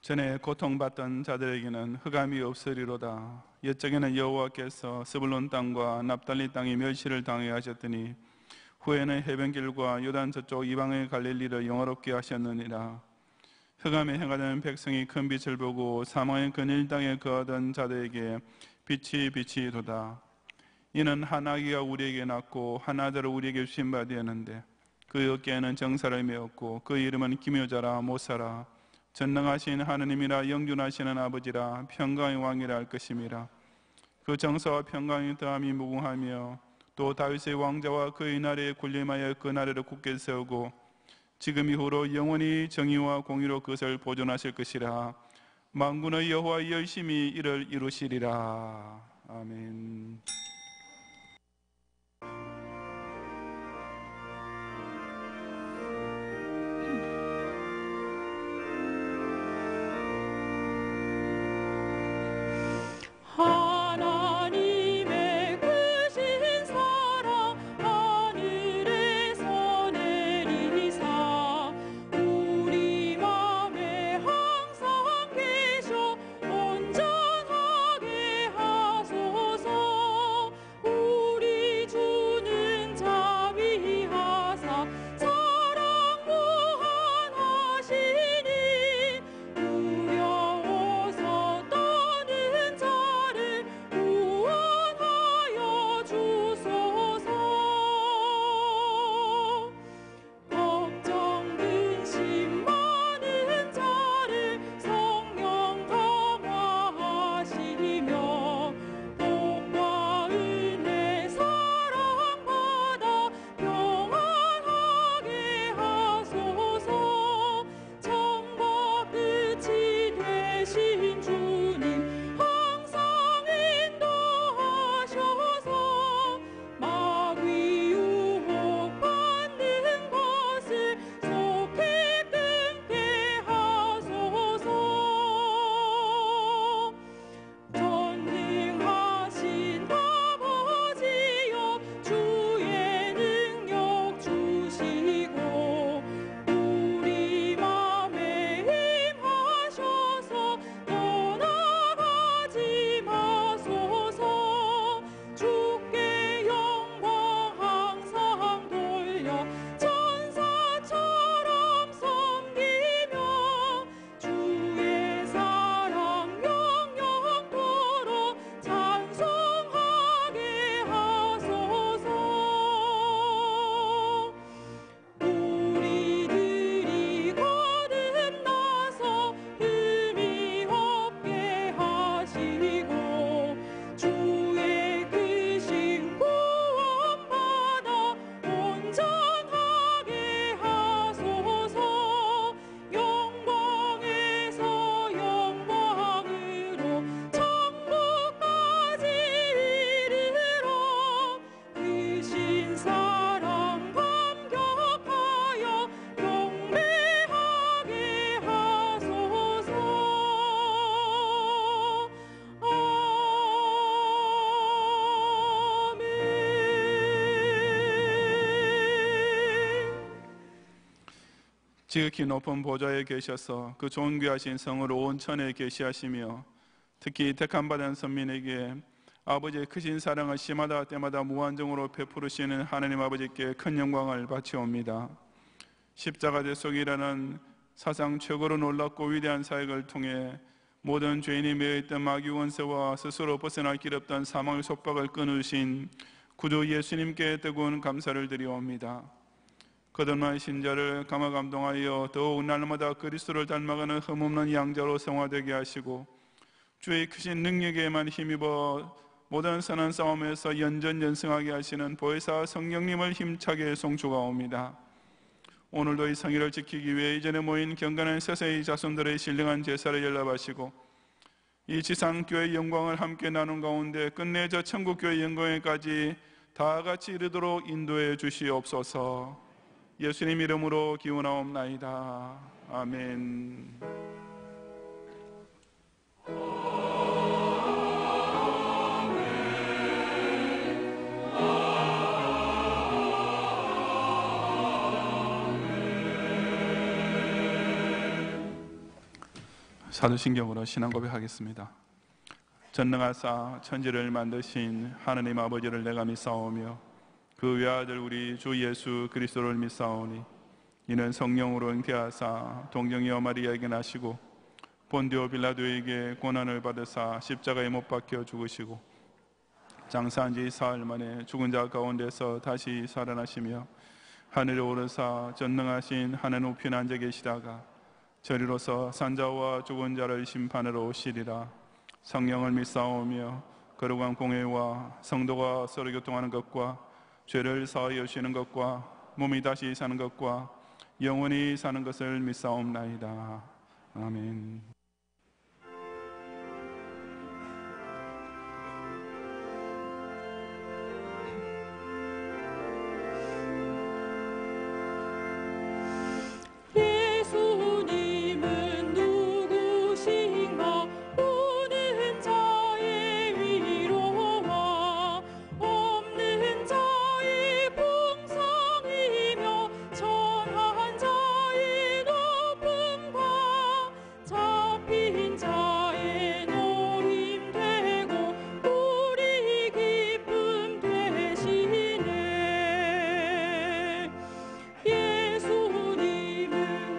전에 고통받던 자들에게는 흑암이 없으리로다. 옛적에는 여호와께서 스불론 땅과 납달리 땅에 멸시를 당해 하셨더니 후에는 해변길과 요단 저쪽 이방의 갈릴리를 영화롭게 하셨느니라. 흑암에 행하던 백성이 큰 빛을 보고 사망의 그늘 땅에 거하던 자들에게 빛이 비치도다. 이는 한 아기가 우리에게 낳고 한 아들을 우리에게 주신 바 되었는데 그 어깨에는 정사를 메었고 그 이름은 기묘자라 못사라 전능하신 하느님이라 영존하시는 아버지라 평강의 왕이라 할 것임이라. 그 정사와 평강의 더함이 무궁하며 또 다윗의 왕자와 그의 나라에 군림하여 그 나라를 굳게 세우고 지금 이후로 영원히 정의와 공의로 그것을 보존하실 것이라. 만군의 여호와 열심히 이를 이루시리라. 아멘. 하나님의 크신 사랑 하늘에서 내리사 우리 맘에 항상 계셔 온전하게 하소서. 우리 주는 자비하사 사랑 무한하시니 두려워서 떠는 자를 구원하여 주소서. 걱정 근심 많은 자를 성령 강화하시며 복과 은혜 사랑받아 평안하게 하소서. 처음과 끝이 되신 주님 항상 인도하셔서 마귀 유혹받는 것을 속히 끊게 하소서. 전능하신 아버지여 주의 능력 주시고 우리 맘에 임하셔서 떠나가지 마소서. 주께 영광 항상 돌려 천사처럼 섬기며 주의 사랑 영영토록 찬송하게 하소서. 우리들이 거듭나서 흠이 없게 하시고 주의 크신 구원받아 온전하게 하소서. 영광에서 영광으로 천국까지 이르러 크신 사랑 감격하여 경배하게 하소서. 아멘. 지극히 높은 보좌에 계셔서 그 존귀하신 성을 온 천에 계시하시며 특히 택함받은 선민에게 아버지의 크신 사랑을 시마다 때마다 무한정으로 베푸르시는 하나님 아버지께 큰 영광을 바치옵니다. 십자가 대속이라는 사상 최고로 놀랍고 위대한 사역을 통해 모든 죄인이 매여있던 마귀 원세와 스스로 벗어날 길 없던 사망의 속박을 끊으신 구주 예수님께 뜨거운 감사를 드리옵니다. 거듭난 신자를 감화 감동하여 더욱 날마다 그리스도를 닮아가는 흠없는 양자로 성화되게 하시고 주의 크신 능력에만 힘입어 모든 선한 싸움에서 연전연승하게 하시는 보혜사 성령님을 힘차게 송축하옵니다. 오늘도 이 성의를 지키기 위해 이전에 모인 경건한 세세의 자손들의 신령한 제사를 연락하시고 이 지상교회의 영광을 함께 나눈 가운데 끝내 저 천국교회의 영광에까지 다 같이 이르도록 인도해 주시옵소서. 예수님 이름으로 기원하옵나이다. 아멘. 사도신경으로 신앙 고백하겠습니다. 전능하사 천지를 만드신 하느님 아버지를 내가 믿사오며 그 외아들 우리 주 예수 그리스도를 믿사오니 이는 성령으로 잉태하사 동정이여 마리아에게 나시고 본디오 빌라도에게 고난을 받으사 십자가에 못 박혀 죽으시고 장사한 지 사흘 만에 죽은 자 가운데서 다시 살아나시며 하늘에 오르사 전능하신 하나님 우편에 앉아 계시다가 저리로서 산자와 죽은 자를 심판하러 오시리라. 성령을 믿사오며 거룩한 공회와 성도가 서로 교통하는 것과 죄를 사하여 주시는 것과 몸이 다시 사는 것과 영원히 사는 것을 믿사옵나이다. 아멘. 예수님은 누구신가? 오는 자의 위로와 없는 자의 풍성이며 천한 자의 높음과 잡힌 자의 노임 되고 우리 기쁨 되시네. 예수님은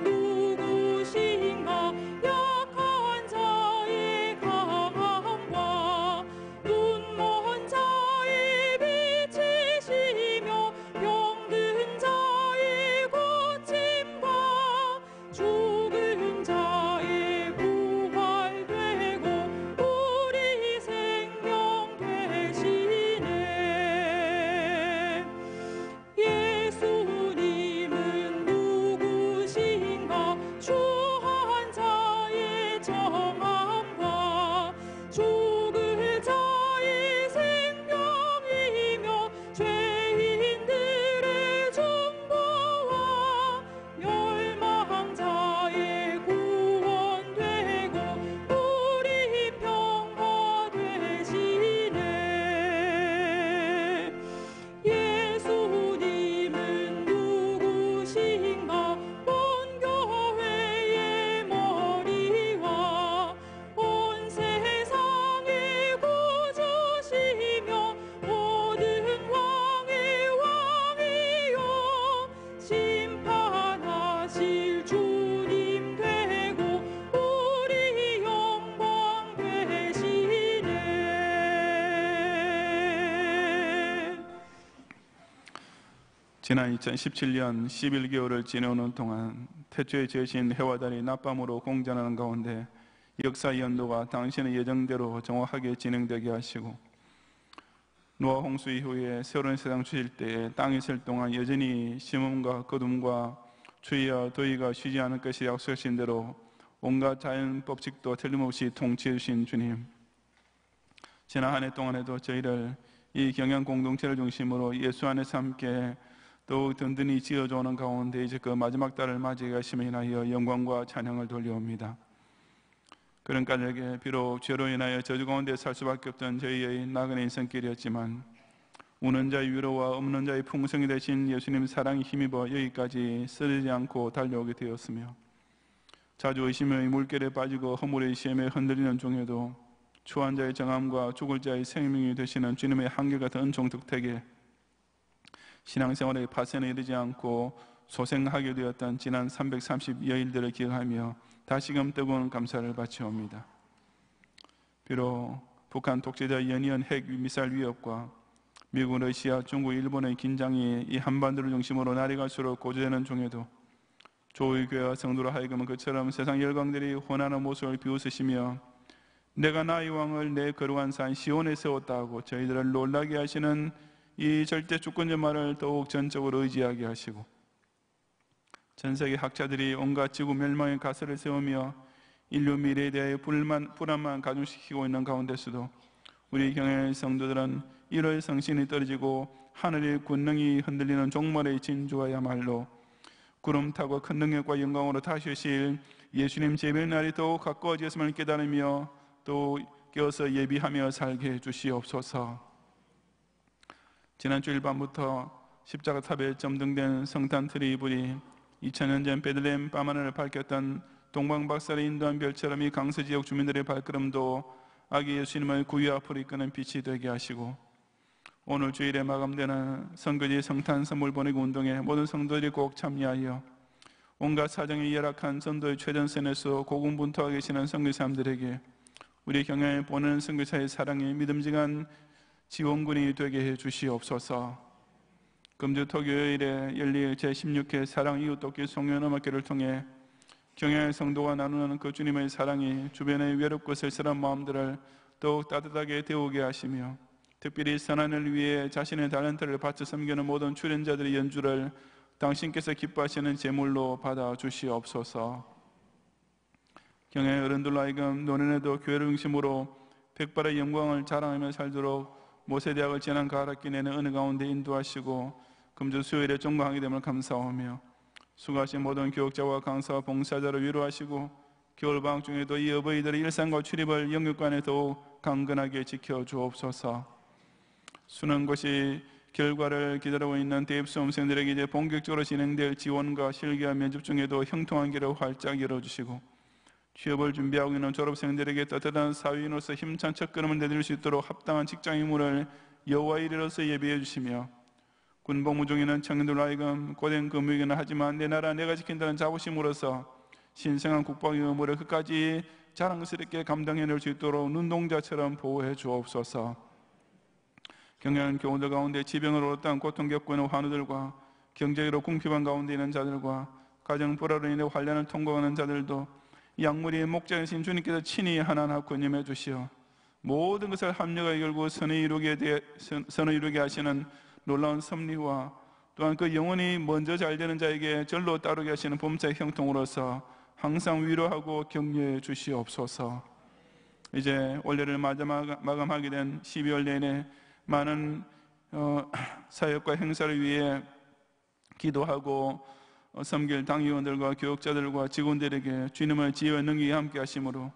누구신가? 약한 자의 강함과 눈먼 자의 빛이시며 병든 자의 고침과 죽은 자의 부활되고 우리 생명 되시네. 예수님은 누구신가? 주한 자의 정함과 죽을 자의 생명이며 죄인들의 중보와 멸망자의 구원되고 우리 평화 되시네. 예수님은 누구신가? 온 교회의 머리와 온 세상의 구주시며 모든 왕의 왕이요 심판하실 주님 되고 우리 영광 되시네. 지난 2017년 11개월을 지내오는 동안 태초에 지으신 해와 달이 낮밤으로 공전하는 가운데 역사 연도가 당신의 예정대로 정확하게 진행되게 하시고 노아 홍수 이후에 새로운 세상 주실 때에 땅에 있을 동안 여전히 심음과 거둠과 추위와 더위가 쉬지 않을 것이 약속하신 대로 온갖 자연 법칙도 틀림없이 통치해 주신 주님, 지난 한 해 동안에도 저희를 이 경영 공동체를 중심으로 예수 안에서 함께 더욱 든든히 지어져오는 가운데 이제 그 마지막 달을 맞이해 가심에 인하여 영광과 찬양을 돌려옵니다. 그런 까닭에 비록 죄로 인하여 저주 가운데 살 수밖에 없던 저희의 나그네 인생길이었지만 우는 자의 위로와 없는 자의 풍성이 되신 예수님 사랑이 힘입어 여기까지 쓰러지지 않고 달려오게 되었으며 자주 의심의 물결에 빠지고 허물의 시험에 흔들리는 중에도 추한 자의 정함과 죽을 자의 생명이 되시는 주님의 한결같은 은총 득택에 신앙생활의 파선에 이르지 않고 소생하게 되었던 지난 330여일들을 기억하며 다시금 뜨거운 감사를 바치옵니다. 비록 북한 독재자 연이은 핵 미사일 위협과 미국, 러시아, 중국, 일본의 긴장이 이 한반도를 중심으로 날이 갈수록 고조되는 중에도 조의 교회와 성도로 하여금은 그처럼 세상 열강들이 혼란한 모습을 비웃으시며 내가 나의 왕을 내 거룩한 산 시온에 세웠다고 저희들을 놀라게 하시는 이 절대 주권적 말을 더욱 전적으로 의지하게 하시고 전 세계 학자들이 온갖 지구 멸망의 가설을 세우며 인류 미래에 대해 불안만 가중시키고 있는 가운데서도 우리 경외의 성도들은 1월 성신이 떨어지고 하늘의 권능이 흔들리는 종말의 진주와야말로 구름 타고 큰 능력과 영광으로 다시 오실 예수님 재림의 날이 더욱 가까워졌음을 깨달으며 또 깨어서 예비하며 살게 해주시옵소서. 지난 주일 밤부터 십자가 탑에 점등된 성탄 트리 불이 2000년 전 베들레헴 밤하늘을 밝혔던 동방박사를 인도한 별처럼 이 강서 지역 주민들의 발걸음도 아기 예수님의 구유 앞으로 이끄는 빛이 되게 하시고, 오늘 주일에 마감되는 성교지 성탄 선물 보내기 운동에 모든 성도들이 꼭 참여하여 온갖 사정이 열악한 전도의 최전선에서 고군분투하고 계시는 선교사님들에게 우리 경향에 보내는 선교사의 사랑이 믿음직한 지원군이 되게 해 주시옵소서. 금주 토요일에 열릴 제16회 사랑 이웃 돕기 송년 음악회를 통해 경향의 성도가 나누는 그 주님의 사랑이 주변의 외롭고 쓸쓸한 마음들을 더욱 따뜻하게 데우게 하시며, 특별히 선한을 위해 자신의 달란트를 바쳐 섬기는 모든 출연자들의 연주를 당신께서 기뻐하시는 제물로 받아 주시옵소서. 경향의 어른들로 하여금 노년에도 교회를 중심으로 백발의 영광을 자랑하며 살도록 모세대학을 지난 가락기 내는 어느 가운데 인도하시고 금주 수요일에 종강하게 됨을 감사하며, 수고하신 모든 교육자와 강사와 봉사자를 위로하시고 겨울방학 중에도 이 어버이들의 일상과 출입을 영육간에 더욱 강건하게 지켜주옵소서. 수능고시 결과를 기다리고 있는 대입수험생들에게 이제 본격적으로 진행될 지원과 실기와 면접 중에도 형통한 길을 활짝 열어주시고, 취업을 준비하고 있는 졸업생들에게 따뜻한 사회인으로서 힘찬 첫걸음을 내딜 수 있도록 합당한 직장인물을 여호와의 이르로서 예비해 주시며, 군복무 중에는 청년들로 하여금 고된 근무이기는 하지만 내 나라 내가 지킨다는 자부심으로서 신성한 국방의 의무를 끝까지 자랑스럽게 감당해낼 수 있도록 눈동자처럼 보호해 주옵소서. 경영한 교우들 가운데 지병으로 어떠한 고통 겪고 있는 환우들과 경제적으로 궁핍한 가운데 있는 자들과 가정 불화로 인해 환란을 통과하는 자들도 약물이 목자이신 주님께서 친히 하나하나 권념해 주시어 모든 것을 합력하여 결국 선을 이루게 하시는 놀라운 섭리와 또한 그 영혼이 먼저 잘 되는 자에게 절로 따르게 하시는 범사의 형통으로서 항상 위로하고 격려해 주시옵소서. 이제 올해를 마감하게 된 12월 내내 많은 사역과 행사를 위해 기도하고 섬길 당위원들과 교육자들과 직원들에게 주님의 지혜와 능력이 함께 하심으로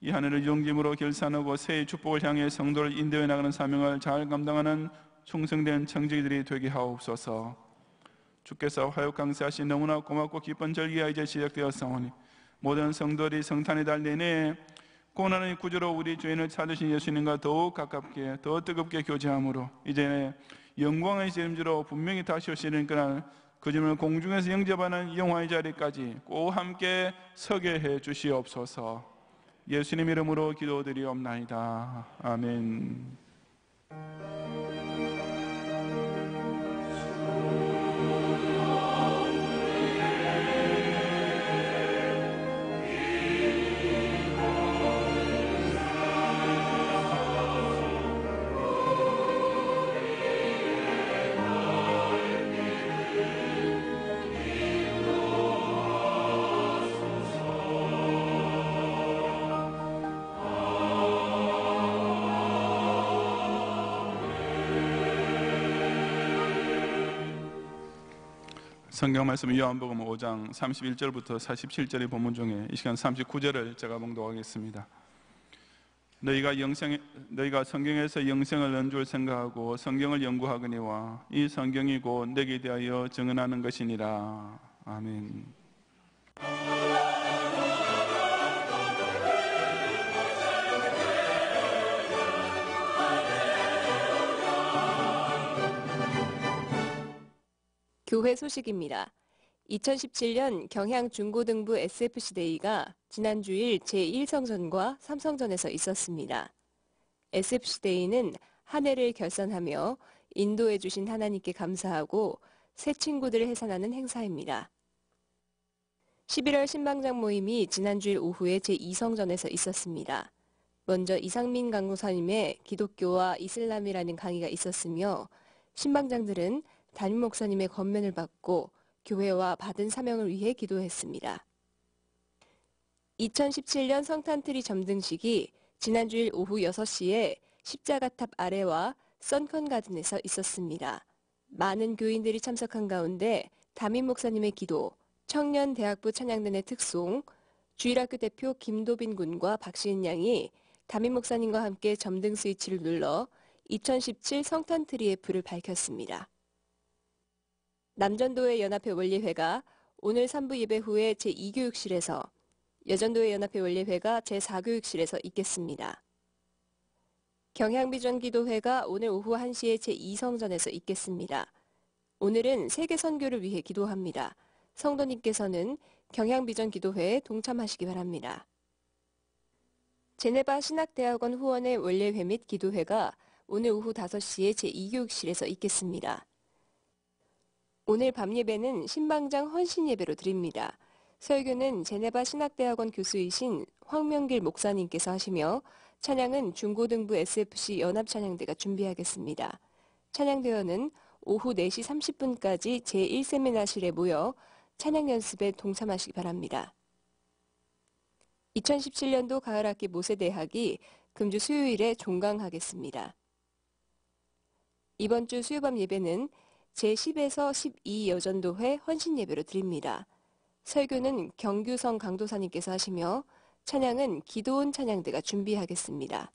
이 한 해를 용기으로 결산하고 새해 축복을 향해 성도를 인도해 나가는 사명을 잘 감당하는 충성된 청지기들이 되게 하옵소서. 주께서 화요 강세하신 너무나 고맙고 기쁜 절기가 이제 시작되었사오니 모든 성도들이 성탄의 달 내내 고난의 구주로 우리 주인을 찾으신 예수님과 더욱 가깝게 더 뜨겁게 교제함으로 이제 영광의 이름으로 분명히 다시 오시는 그날 그 주님을 공중에서 영접하는 영화의 자리까지 꼭 함께 서게 해 주시옵소서. 예수님 이름으로 기도드리옵나이다. 아멘. 성경 말씀 요한복음 5장 31절부터 47절의 본문 중에 이 시간 39절을 제가 봉독하겠습니다. 너희가 성경에서 영생을 얻은 줄 생각하고 성경을 연구하거니와 이 성경이 곧 내게 대하여 증언하는 것이니라. 아멘. 교회 소식입니다. 2017년 경향 중고등부 SFC데이가 지난 주일 제1성전과 3성전에서 있었습니다. SFC데이는 한 해를 결산하며 인도해 주신 하나님께 감사하고 새 친구들을 해산하는 행사입니다. 11월 신방장 모임이 지난 주일 오후에 제2성전에서 있었습니다. 먼저 이상민 강사님의 기독교와 이슬람이라는 강의가 있었으며 신방장들은 담임 목사님의 권면을 받고 교회와 받은 사명을 위해 기도했습니다. 2017년 성탄트리 점등식이 지난 주일 오후 6시에 십자가탑 아래와 선컨가든에서 있었습니다. 많은 교인들이 참석한 가운데 담임 목사님의 기도, 청년대학부 찬양단의 특송, 주일학교 대표 김도빈 군과 박시은 양이 담임 목사님과 함께 점등 스위치를 눌러 2017 성탄트리의 불을 밝혔습니다. 남전도회 연합회 원리회가 오늘 3부 예배 후에 제2교육실에서 여전도회 연합회 원례회가 제4교육실에서 있겠습니다. 경향비전기도회가 오늘 오후 1시에 제2성전에서 있겠습니다. 오늘은 세계 선교를 위해 기도합니다. 성도님께서는 경향비전기도회에 동참하시기 바랍니다. 제네바 신학대학원 후원의 원례회 및 기도회가 오늘 오후 5시에 제2교육실에서 있겠습니다. 오늘 밤 예배는 신방장 헌신 예배로 드립니다. 설교는 제네바 신학대학원 교수이신 황명길 목사님께서 하시며 찬양은 중고등부 SFC 연합찬양대가 준비하겠습니다. 찬양대원은 오후 4시 30분까지 제1세미나실에 모여 찬양 연습에 동참하시기 바랍니다. 2017년도 가을학기 모세대학이 금주 수요일에 종강하겠습니다. 이번 주 수요밤 예배는 제10에서 12 여전도회 헌신 예배로 드립니다. 설교는 경규성 강도사님께서 하시며 찬양은 기도원 찬양대가 준비하겠습니다.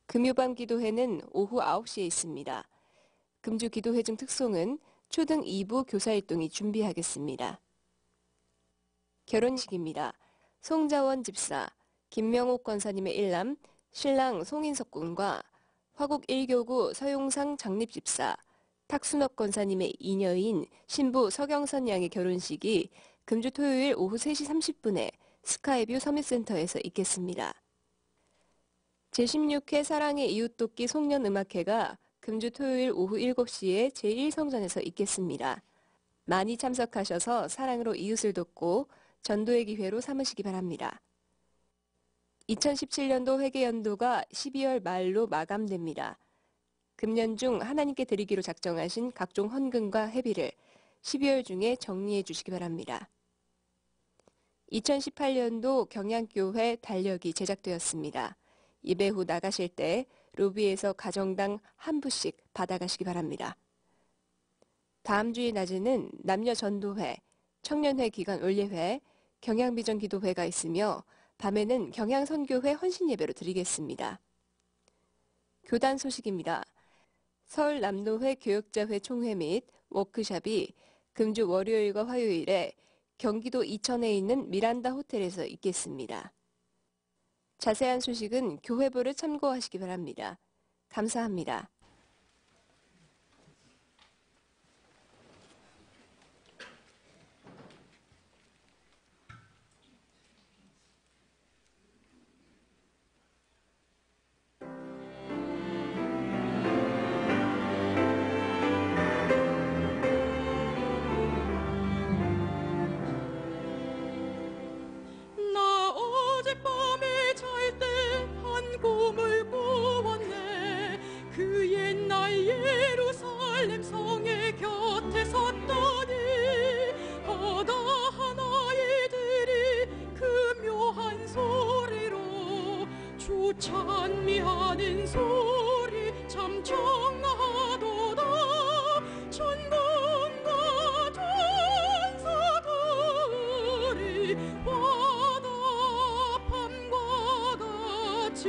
금요밤 기도회는 오후 9시에 있습니다. 금주 기도회 중 특송은 초등 2부 교사일동이 준비하겠습니다. 결혼식입니다. 송자원 집사, 김명옥 권사님의 일남, 신랑 송인석 군과 화곡 1교구 서용상 장립집사, 탁순업 권사님의 이녀인 신부 서경선 양의 결혼식이 금주 토요일 오후 3시 30분에 스카이뷰 서밋센터에서 있겠습니다. 제16회 사랑의 이웃돕기 송년음악회가 금주 토요일 오후 7시에 제1성전에서 있겠습니다. 많이 참석하셔서 사랑으로 이웃을 돕고 전도의 기회로 삼으시기 바랍니다. 2017년도 회계연도가 12월 말로 마감됩니다. 금년 중 하나님께 드리기로 작정하신 각종 헌금과 회비를 12월 중에 정리해 주시기 바랍니다. 2018년도 경양교회 달력이 제작되었습니다. 예배 후 나가실 때 로비에서 가정당 한 부씩 받아가시기 바랍니다. 다음 주의 낮에는 남녀전도회, 청년회 기관 원례회, 경향비전기도회가 있으며 밤에는 경향선교회 헌신예배로 드리겠습니다. 교단 소식입니다. 서울 남노회 교역자회 총회 및 워크샵이 금주 월요일과 화요일에 경기도 이천에 있는 미란다 호텔에서 있겠습니다. 자세한 소식은 교회부를 참고하시기 바랍니다. 감사합니다. 나 어젯밤에 잘 때 한 꿈을 꾸었네. 그 옛날 예루살렘 성의 곁에 섰더니 바다 하나이들이 그 묘한 소리로 주 찬미하는 소리 참 청하도다. 천군과 천사들이 화답함과 같이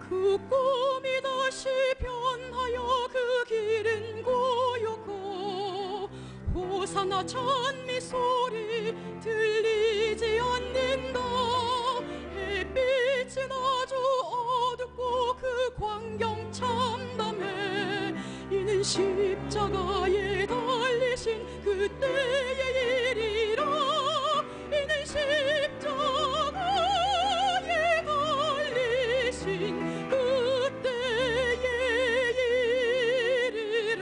그 꿈이 다시 변하여 그 길은 고요고 호산나 찬미 소리 들리지 않는다. 햇빛은 아주 어둡고 그 광경 참담해. 이는 십자가에 달리신 그때의 일이라. 이는 십자가에 달리신 그때의 일이라.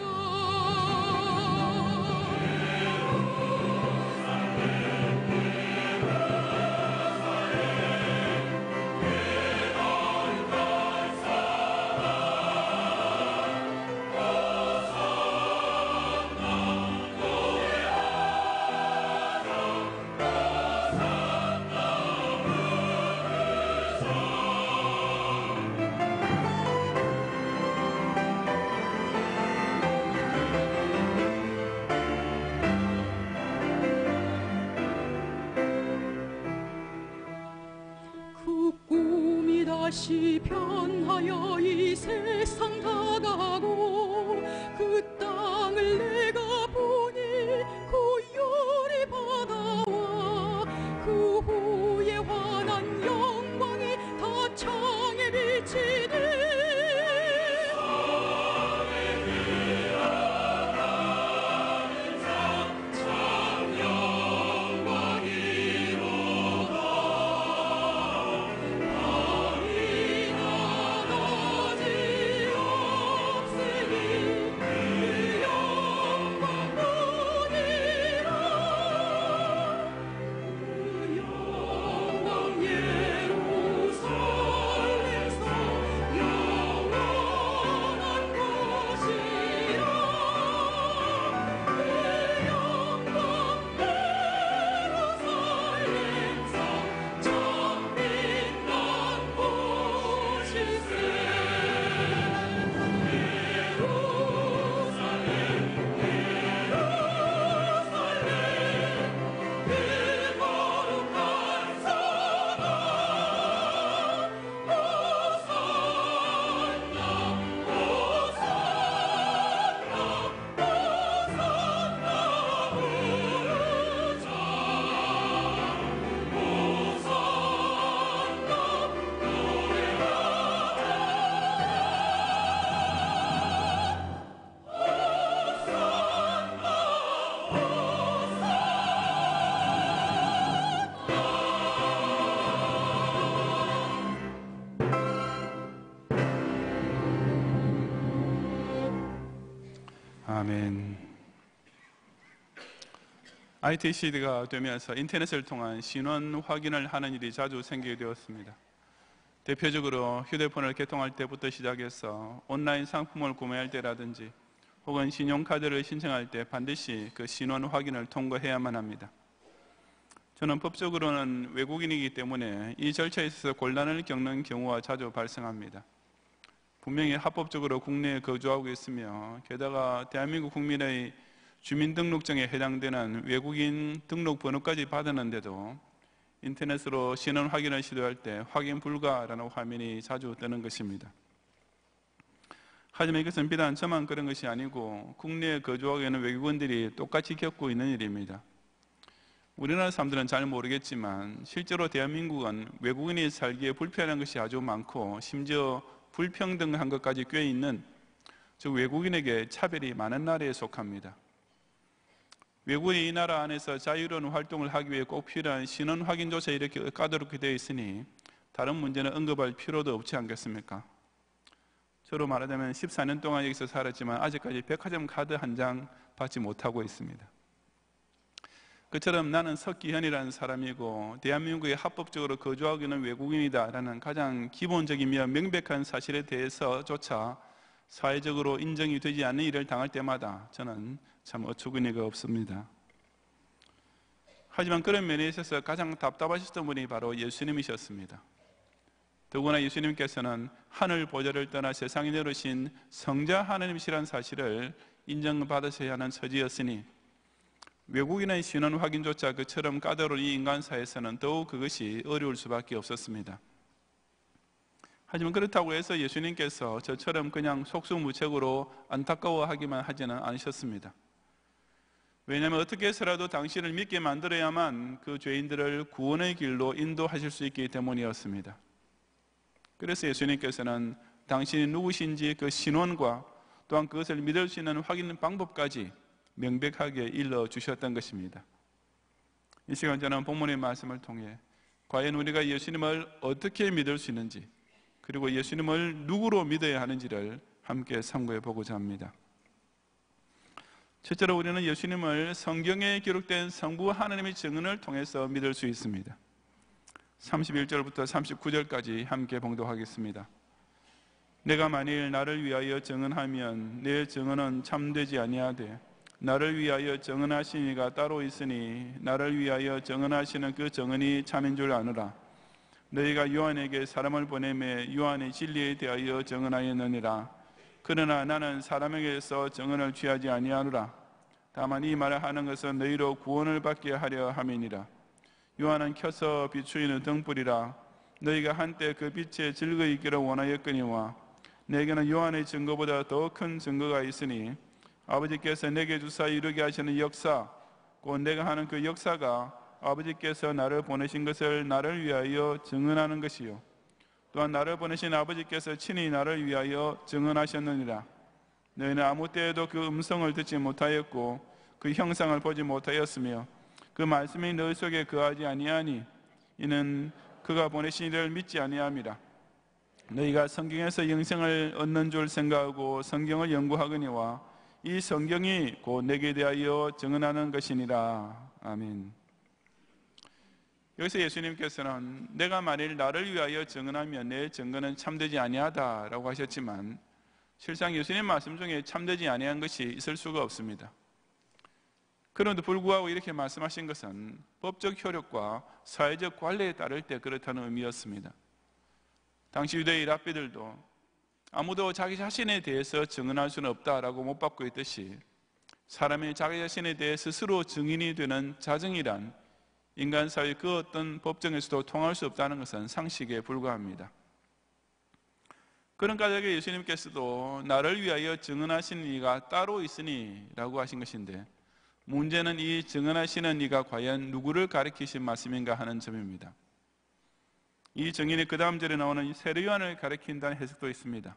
다시 변하여 이 세상 다가고 그 땅을 내가 보니 고요리 바다와 그 후에 환한 영광이 다 창에 비치니 아멘. IT 시대가 되면서 인터넷을 통한 신원 확인을 하는 일이 자주 생기게 되었습니다. 대표적으로 휴대폰을 개통할 때부터 시작해서 온라인 상품을 구매할 때라든지 혹은 신용카드를 신청할 때 반드시 그 신원 확인을 통과해야만 합니다. 저는 법적으로는 외국인이기 때문에 이 절차에 있어서 곤란을 겪는 경우가 자주 발생합니다. 분명히 합법적으로 국내에 거주하고 있으며 게다가 대한민국 국민의 주민등록증에 해당되는 외국인 등록번호까지 받았는데도 인터넷으로 신원 확인을 시도할 때 확인 불가라는 화면이 자주 뜨는 것입니다. 하지만 이것은 비단 저만 그런 것이 아니고 국내에 거주하고 있는 외국인들이 똑같이 겪고 있는 일입니다. 우리나라 사람들은 잘 모르겠지만 실제로 대한민국은 외국인이 살기에 불편한 것이 아주 많고 심지어 불평등한 것까지 껴있는 즉 외국인에게 차별이 많은 나라에 속합니다. 외국인이 이 나라 안에서 자유로운 활동을 하기 위해 꼭 필요한 신원 확인조차 이렇게 까다롭게 되어 있으니 다른 문제는 언급할 필요도 없지 않겠습니까? 저로 말하자면 14년 동안 여기서 살았지만 아직까지 백화점 카드 한 장 받지 못하고 있습니다. 그처럼 나는 석기현이라는 사람이고 대한민국에 합법적으로 거주하고 있는 외국인이다라는 가장 기본적이며 명백한 사실에 대해서조차 사회적으로 인정이 되지 않는 일을 당할 때마다 저는 참 어처구니가 없습니다. 하지만 그런 면에 있어서 가장 답답하셨던 분이 바로 예수님이셨습니다. 더구나 예수님께서는 하늘 보좌를 떠나 세상에 내려오신 성자 하나님이시라는 사실을 인정받으셔야 하는 처지였으니 외국인의 신원 확인조차 그처럼 까다로운 이 인간사에서는 더욱 그것이 어려울 수밖에 없었습니다. 하지만 그렇다고 해서 예수님께서 저처럼 그냥 속수무책으로 안타까워하기만 하지는 않으셨습니다. 왜냐하면 어떻게 해서라도 당신을 믿게 만들어야만 그 죄인들을 구원의 길로 인도하실 수 있기 때문이었습니다. 그래서 예수님께서는 당신이 누구신지 그 신원과 또한 그것을 믿을 수 있는 확인 방법까지 명백하게 일러주셨던 것입니다. 이 시간 저는 본문의 말씀을 통해 과연 우리가 예수님을 어떻게 믿을 수 있는지 그리고 예수님을 누구로 믿어야 하는지를 함께 상고해 보고자 합니다. 첫째로 우리는 예수님을 성경에 기록된 성부 하나님의 증언을 통해서 믿을 수 있습니다. 31절부터 39절까지 함께 봉독하겠습니다. 내가 만일 나를 위하여 증언하면 내 증언은 참되지 아니하되 나를 위하여 증언하신 이가 따로 있으니 나를 위하여 증언하시는 그 증언이 참인 줄 아노라. 너희가 요한에게 사람을 보내매 요한의 진리에 대하여 증언하였느니라. 그러나 나는 사람에게서 증언을 취하지 아니하노라. 다만 이 말을 하는 것은 너희로 구원을 받게 하려 함이니라. 요한은 켜서 비추이는 등불이라. 너희가 한때 그 빛에 즐거이 있기를 원하였거니와 내게는 요한의 증거보다 더 큰 증거가 있으니 아버지께서 내게 주사 이루게 하시는 역사, 곧 내가 하는 그 역사가 아버지께서 나를 보내신 것을 나를 위하여 증언하는 것이요 또한 나를 보내신 아버지께서 친히 나를 위하여 증언하셨느니라. 너희는 아무 때에도 그 음성을 듣지 못하였고 그 형상을 보지 못하였으며 그 말씀이 너희 속에 거하지 아니하니 이는 그가 보내신 이를 믿지 아니함이라. 너희가 성경에서 영생을 얻는 줄 생각하고 성경을 연구하거니와 이 성경이 곧 내게 대하여 증언하는 것이니라. 아멘. 여기서 예수님께서는 내가 만일 나를 위하여 증언하면 내 증거는 참되지 아니하다라고 하셨지만 실상 예수님 말씀 중에 참되지 아니한 것이 있을 수가 없습니다. 그런데 불구하고 이렇게 말씀하신 것은 법적 효력과 사회적 관례에 따를 때 그렇다는 의미였습니다. 당시 유대의 랍비들도 아무도 자기 자신에 대해서 증언할 수는 없다라고 못 받고 있듯이 사람이 자기 자신에 대해 스스로 증인이 되는 자증이란 인간 사회 그 어떤 법정에서도 통할 수 없다는 것은 상식에 불과합니다. 그런 까닭에 예수님께서도 나를 위하여 증언하시는 이가 따로 있으니 라고 하신 것인데 문제는 이 증언하시는 이가 과연 누구를 가리키신 말씀인가 하는 점입니다. 이 증인이 그 다음 절에 나오는 세례 요한을 가리킨다는 해석도 있습니다.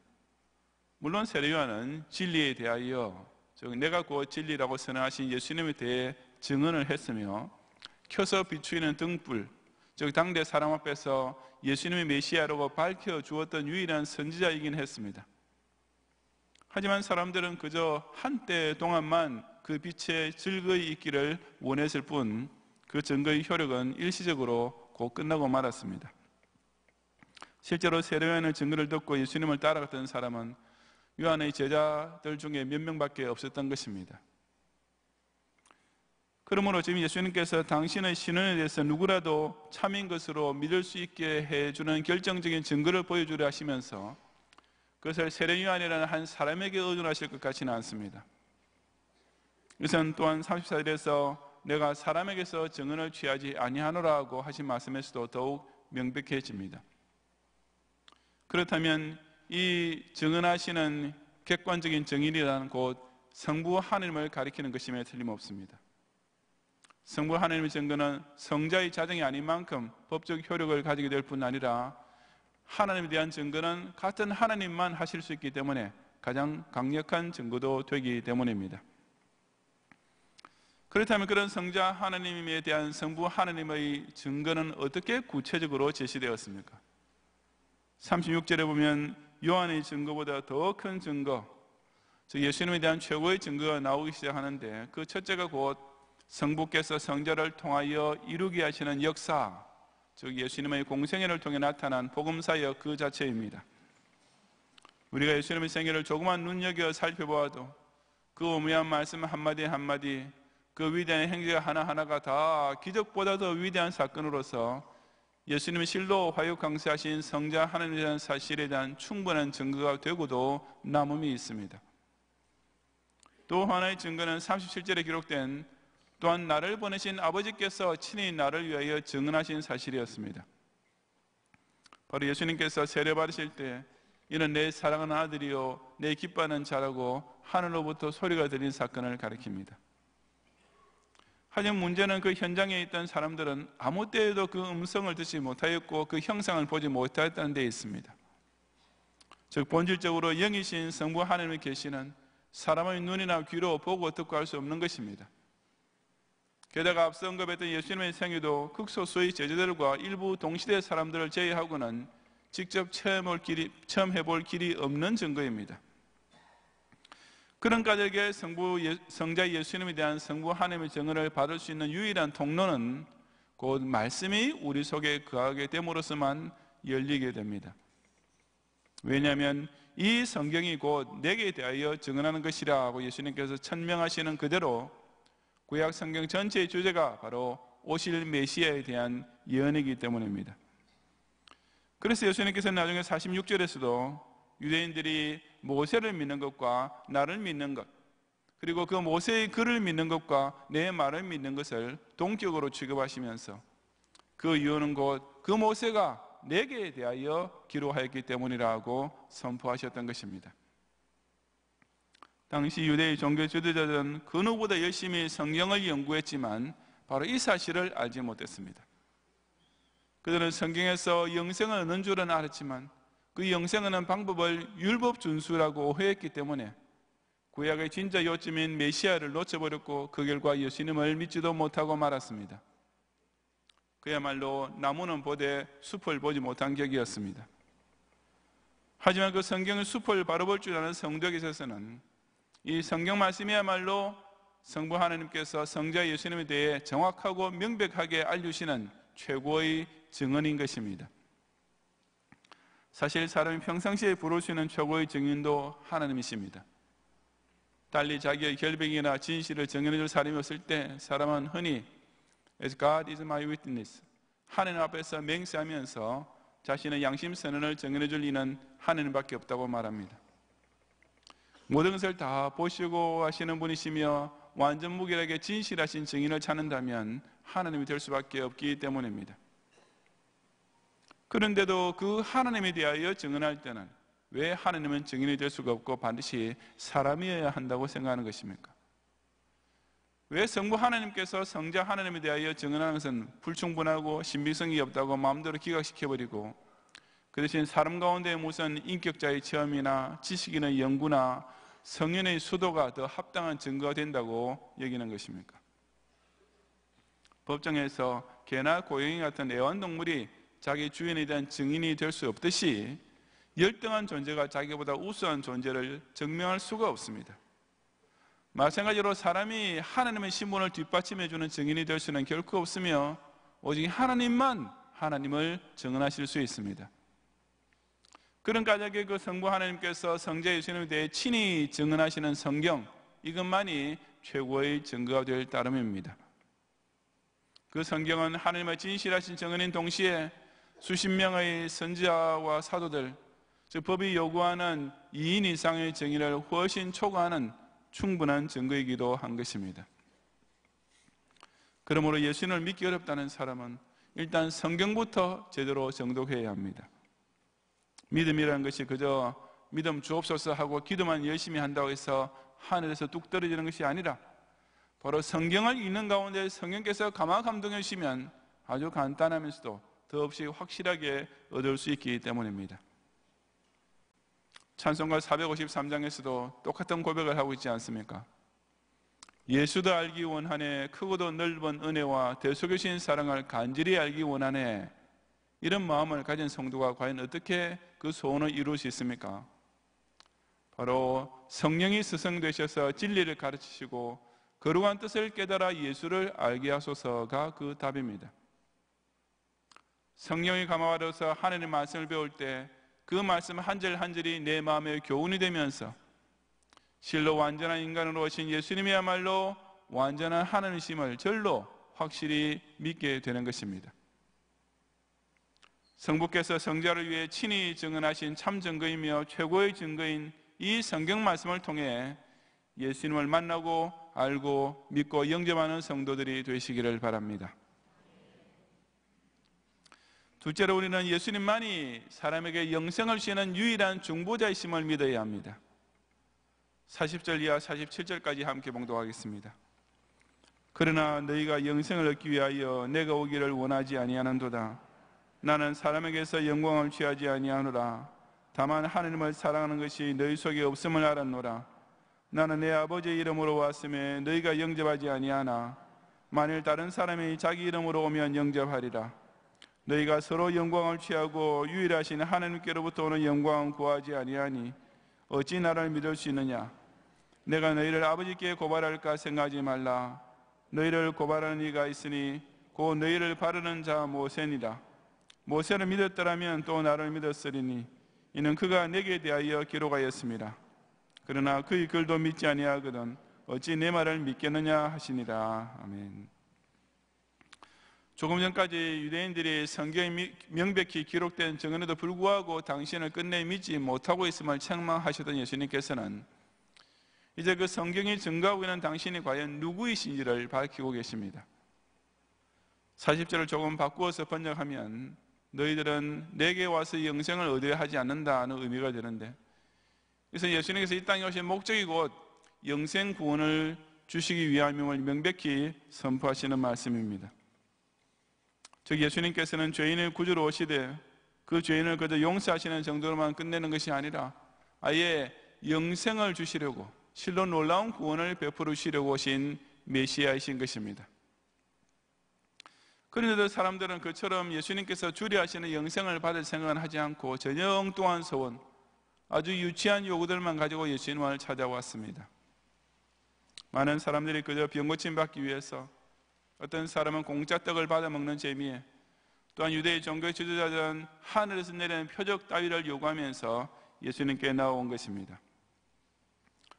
물론 세례 요한은 진리에 대하여 즉 내가 곧 진리라고 선언하신 예수님에 대해 증언을 했으며 켜서 비추이는 등불, 즉 당대 사람 앞에서 예수님의 메시아라고 밝혀주었던 유일한 선지자이긴 했습니다. 하지만 사람들은 그저 한때 동안만 그 빛에 즐거이 있기를 원했을 뿐 그 증거의 효력은 일시적으로 곧 끝나고 말았습니다. 실제로 세례 요한의 증거를 듣고 예수님을 따라갔던 사람은 요한의 제자들 중에 몇 명밖에 없었던 것입니다. 그러므로 지금 예수님께서 당신의 신원에 대해서 누구라도 참인 것으로 믿을 수 있게 해주는 결정적인 증거를 보여주려 하시면서 그것을 세례 요한이라는 한 사람에게 의존하실 것 같지는 않습니다. 이것은 또한 34절에서 내가 사람에게서 증언을 취하지 아니하노라고 하신 말씀에서도 더욱 명백해집니다. 그렇다면 이 증언하시는 객관적인 증인이라는 곧 성부 하나님을 가리키는 것임에 틀림없습니다. 성부 하나님의 증거는 성자의 자정이 아닌 만큼 법적 효력을 가지게 될 뿐 아니라 하나님에 대한 증거는 같은 하나님만 하실 수 있기 때문에 가장 강력한 증거도 되기 때문입니다. 그렇다면 그런 성자 하나님에 대한 성부 하나님의 증거는 어떻게 구체적으로 제시되었습니까? 36절에 보면 요한의 증거보다 더 큰 증거, 즉 예수님에 대한 최고의 증거가 나오기 시작하는데 그 첫째가 곧 성부께서 성자를 통하여 이루게 하시는 역사, 즉 예수님의 공생애를 통해 나타난 복음사역 그 자체입니다. 우리가 예수님의 생애를 조그만 눈여겨 살펴보아도 그 오묘한 말씀 한마디 한마디, 그 위대한 행위가 하나하나가 다 기적보다 더 위대한 사건으로서 예수님이 실로 화육 강세하신 성자 하나님에 대한 사실에 대한 충분한 증거가 되고도 남음이 있습니다. 또 하나의 증거는 37절에 기록된 또한 나를 보내신 아버지께서 친히 나를 위하여 증언하신 사실이었습니다. 바로 예수님께서 세례 받으실 때 이는 내 사랑하는 아들이요 내 기뻐하는 자라고 하늘로부터 소리가 들린 사건을 가리킵니다. 하지만 문제는 그 현장에 있던 사람들은 아무 때에도 그 음성을 듣지 못하였고 그 형상을 보지 못하였다는 데 있습니다. 즉 본질적으로 영이신 성부 하나님의 계시는 사람의 눈이나 귀로 보고 듣고 할 수 없는 것입니다. 게다가 앞서 언급했던 예수님의 생애도 극소수의 제자들과 일부 동시대 사람들을 제외하고는 직접 체험해볼 길이 없는 증거입니다. 그런 까닭에 성자 예수님에 대한 성부 하나님의 증언을 받을 수 있는 유일한 통로는 곧 말씀이 우리 속에 거하게 됨으로써만 열리게 됩니다. 왜냐하면 이 성경이 곧 내게 대하여 증언하는 것이라고 예수님께서 천명하시는 그대로 구약 성경 전체의 주제가 바로 오실 메시아에 대한 예언이기 때문입니다. 그래서 예수님께서는 나중에 46절에서도 유대인들이 모세를 믿는 것과 나를 믿는 것, 그리고 그 모세의 글을 믿는 것과 내 말을 믿는 것을 동격으로 취급하시면서 그 이유는 곧 그 모세가 내게 대하여 기록하였기 때문이라고 선포하셨던 것입니다. 당시 유대의 종교 지도자들은 그 누구보다 열심히 성경을 연구했지만 바로 이 사실을 알지 못했습니다. 그들은 성경에서 영생을 얻는 줄은 알았지만 그 영생을 얻는 방법을 율법 준수라고 오해했기 때문에 구약의 진짜 요점인 메시아를 놓쳐버렸고 그 결과 예수님을 믿지도 못하고 말았습니다. 그야말로 나무는 보되 숲을 보지 못한 격이었습니다. 하지만 그 성경의 숲을 바로 볼 줄 아는 성도에게 있어서는 이 성경 말씀이야말로 성부 하나님께서 성자 예수님에 대해 정확하고 명백하게 알려주시는 최고의 증언인 것입니다. 사실 사람이 평상시에 부를 수 있는 최고의 증인도 하나님이십니다. 달리 자기의 결백이나 진실을 증언해 줄 사람이 없을 때 사람은 흔히 As God is my witness, 하나님 앞에서 맹세하면서 자신의 양심 선언을 증언해 줄 이는 하나님밖에 없다고 말합니다. 모든 것을 다 보시고 하시는 분이시며 완전 무결하게 진실하신 증인을 찾는다면 하나님이 될 수밖에 없기 때문입니다. 그런데도 그 하나님에 대하여 증언할 때는 왜 하나님은 증인이 될 수가 없고 반드시 사람이어야 한다고 생각하는 것입니까? 왜 성부 하나님께서 성자 하나님에 대하여 증언하는 것은 불충분하고 신빙성이 없다고 마음대로 기각시켜버리고 그 대신 사람 가운데 무슨 인격자의 체험이나 지식이나 연구나 성연의 수도가 더 합당한 증거가 된다고 여기는 것입니까? 법정에서 개나 고양이 같은 애완동물이 자기 주인에 대한 증인이 될 수 없듯이 열등한 존재가 자기보다 우수한 존재를 증명할 수가 없습니다. 마찬가지로 사람이 하나님의 신분을 뒷받침해주는 증인이 될 수는 결코 없으며 오직 하나님만 하나님을 증언하실 수 있습니다. 그런 까닭에 그 성부 하나님께서 성자 예수님에 대해 친히 증언하시는 성경, 이것만이 최고의 증거가 될 따름입니다. 그 성경은 하나님의 진실하신 증언인 동시에 수십 명의 선지자와 사도들, 즉 법이 요구하는 2인 이상의 증인을 훨씬 초과하는 충분한 증거이기도 한 것입니다. 그러므로 예수님을 믿기 어렵다는 사람은 일단 성경부터 제대로 정독해야 합니다. 믿음이라는 것이 그저 믿음 주옵소서 하고 기도만 열심히 한다고 해서 하늘에서 뚝 떨어지는 것이 아니라 바로 성경을 읽는 가운데 성령께서 감화 감동해 주시면 아주 간단하면서도 더없이 확실하게 얻을 수 있기 때문입니다. 찬송가 453장에서도 똑같은 고백을 하고 있지 않습니까? 예수도 알기 원하네, 크고도 넓은 은혜와 대속이신 사랑을 간절히 알기 원하네. 이런 마음을 가진 성도가 과연 어떻게 그 소원을 이룰 수 있습니까? 바로 성령이 스승되셔서 진리를 가르치시고 거룩한 뜻을 깨달아 예수를 알게 하소서가 그 답입니다. 성령이 감화받아서 하나님의 말씀을 배울 때 그 말씀 한 절 한 절이 내 마음에 교훈이 되면서 실로 완전한 인간으로 오신 예수님이야말로 완전한 하나님이심을 절로 확실히 믿게 되는 것입니다. 성부께서 성자를 위해 친히 증언하신 참 증거이며 최고의 증거인 이 성경 말씀을 통해 예수님을 만나고 알고 믿고 영접하는 성도들이 되시기를 바랍니다. 둘째로 우리는 예수님만이 사람에게 영생을 주시는 유일한 중보자이심을 믿어야 합니다. 40절 이하 47절까지 함께 봉독하겠습니다. 그러나 너희가 영생을 얻기 위하여 내가 오기를 원하지 아니하는도다. 나는 사람에게서 영광을 취하지 아니하노라. 다만 하나님을 사랑하는 것이 너희 속에 없음을 알았노라. 나는 내 아버지의 이름으로 왔음에 너희가 영접하지 아니하나 만일 다른 사람이 자기 이름으로 오면 영접하리라. 너희가 서로 영광을 취하고 유일하신 하나님께로부터 오는 영광을 구하지 아니하니 어찌 나를 믿을 수 있느냐? 내가 너희를 아버지께 고발할까 생각하지 말라. 너희를 고발하는 이가 있으니 곧 너희를 바르는 자 모세니라. 모세를 믿었더라면 또 나를 믿었으리니 이는 그가 내게 대하여 기록하였습니다. 그러나 그의 글도 믿지 아니하거든 어찌 내 말을 믿겠느냐 하시니라. 아멘. 조금 전까지 유대인들이 성경에 명백히 기록된 증언에도 불구하고 당신을 끝내 믿지 못하고 있음을 책망하셨던 예수님께서는 이제 그 성경이 증거하고 있는 당신이 과연 누구이신지를 밝히고 계십니다. 40절을 조금 바꾸어서 번역하면 너희들은 내게 와서 영생을 얻어야 하지 않는다는 의미가 되는데, 그래서 예수님께서 이 땅에 오신 목적이 곧 영생 구원을 주시기 위함임을 명백히 선포하시는 말씀입니다. 즉 예수님께서는 죄인을 구주로 오시되 그 죄인을 그저 용서하시는 정도로만 끝내는 것이 아니라 아예 영생을 주시려고, 실로 놀라운 구원을 베풀어 주시려고 오신 메시아이신 것입니다. 그런데도 사람들은 그처럼 예수님께서 주려 하시는 영생을 받을 생각은 하지 않고 전혀 엉뚱한 소원, 아주 유치한 요구들만 가지고 예수님을 찾아왔습니다. 많은 사람들이 그저 병 고침 받기 위해서, 어떤 사람은 공짜 떡을 받아 먹는 재미에, 또한 유대의 종교 지도자들은 하늘에서 내리는 표적 따위를 요구하면서 예수님께 나온 것입니다.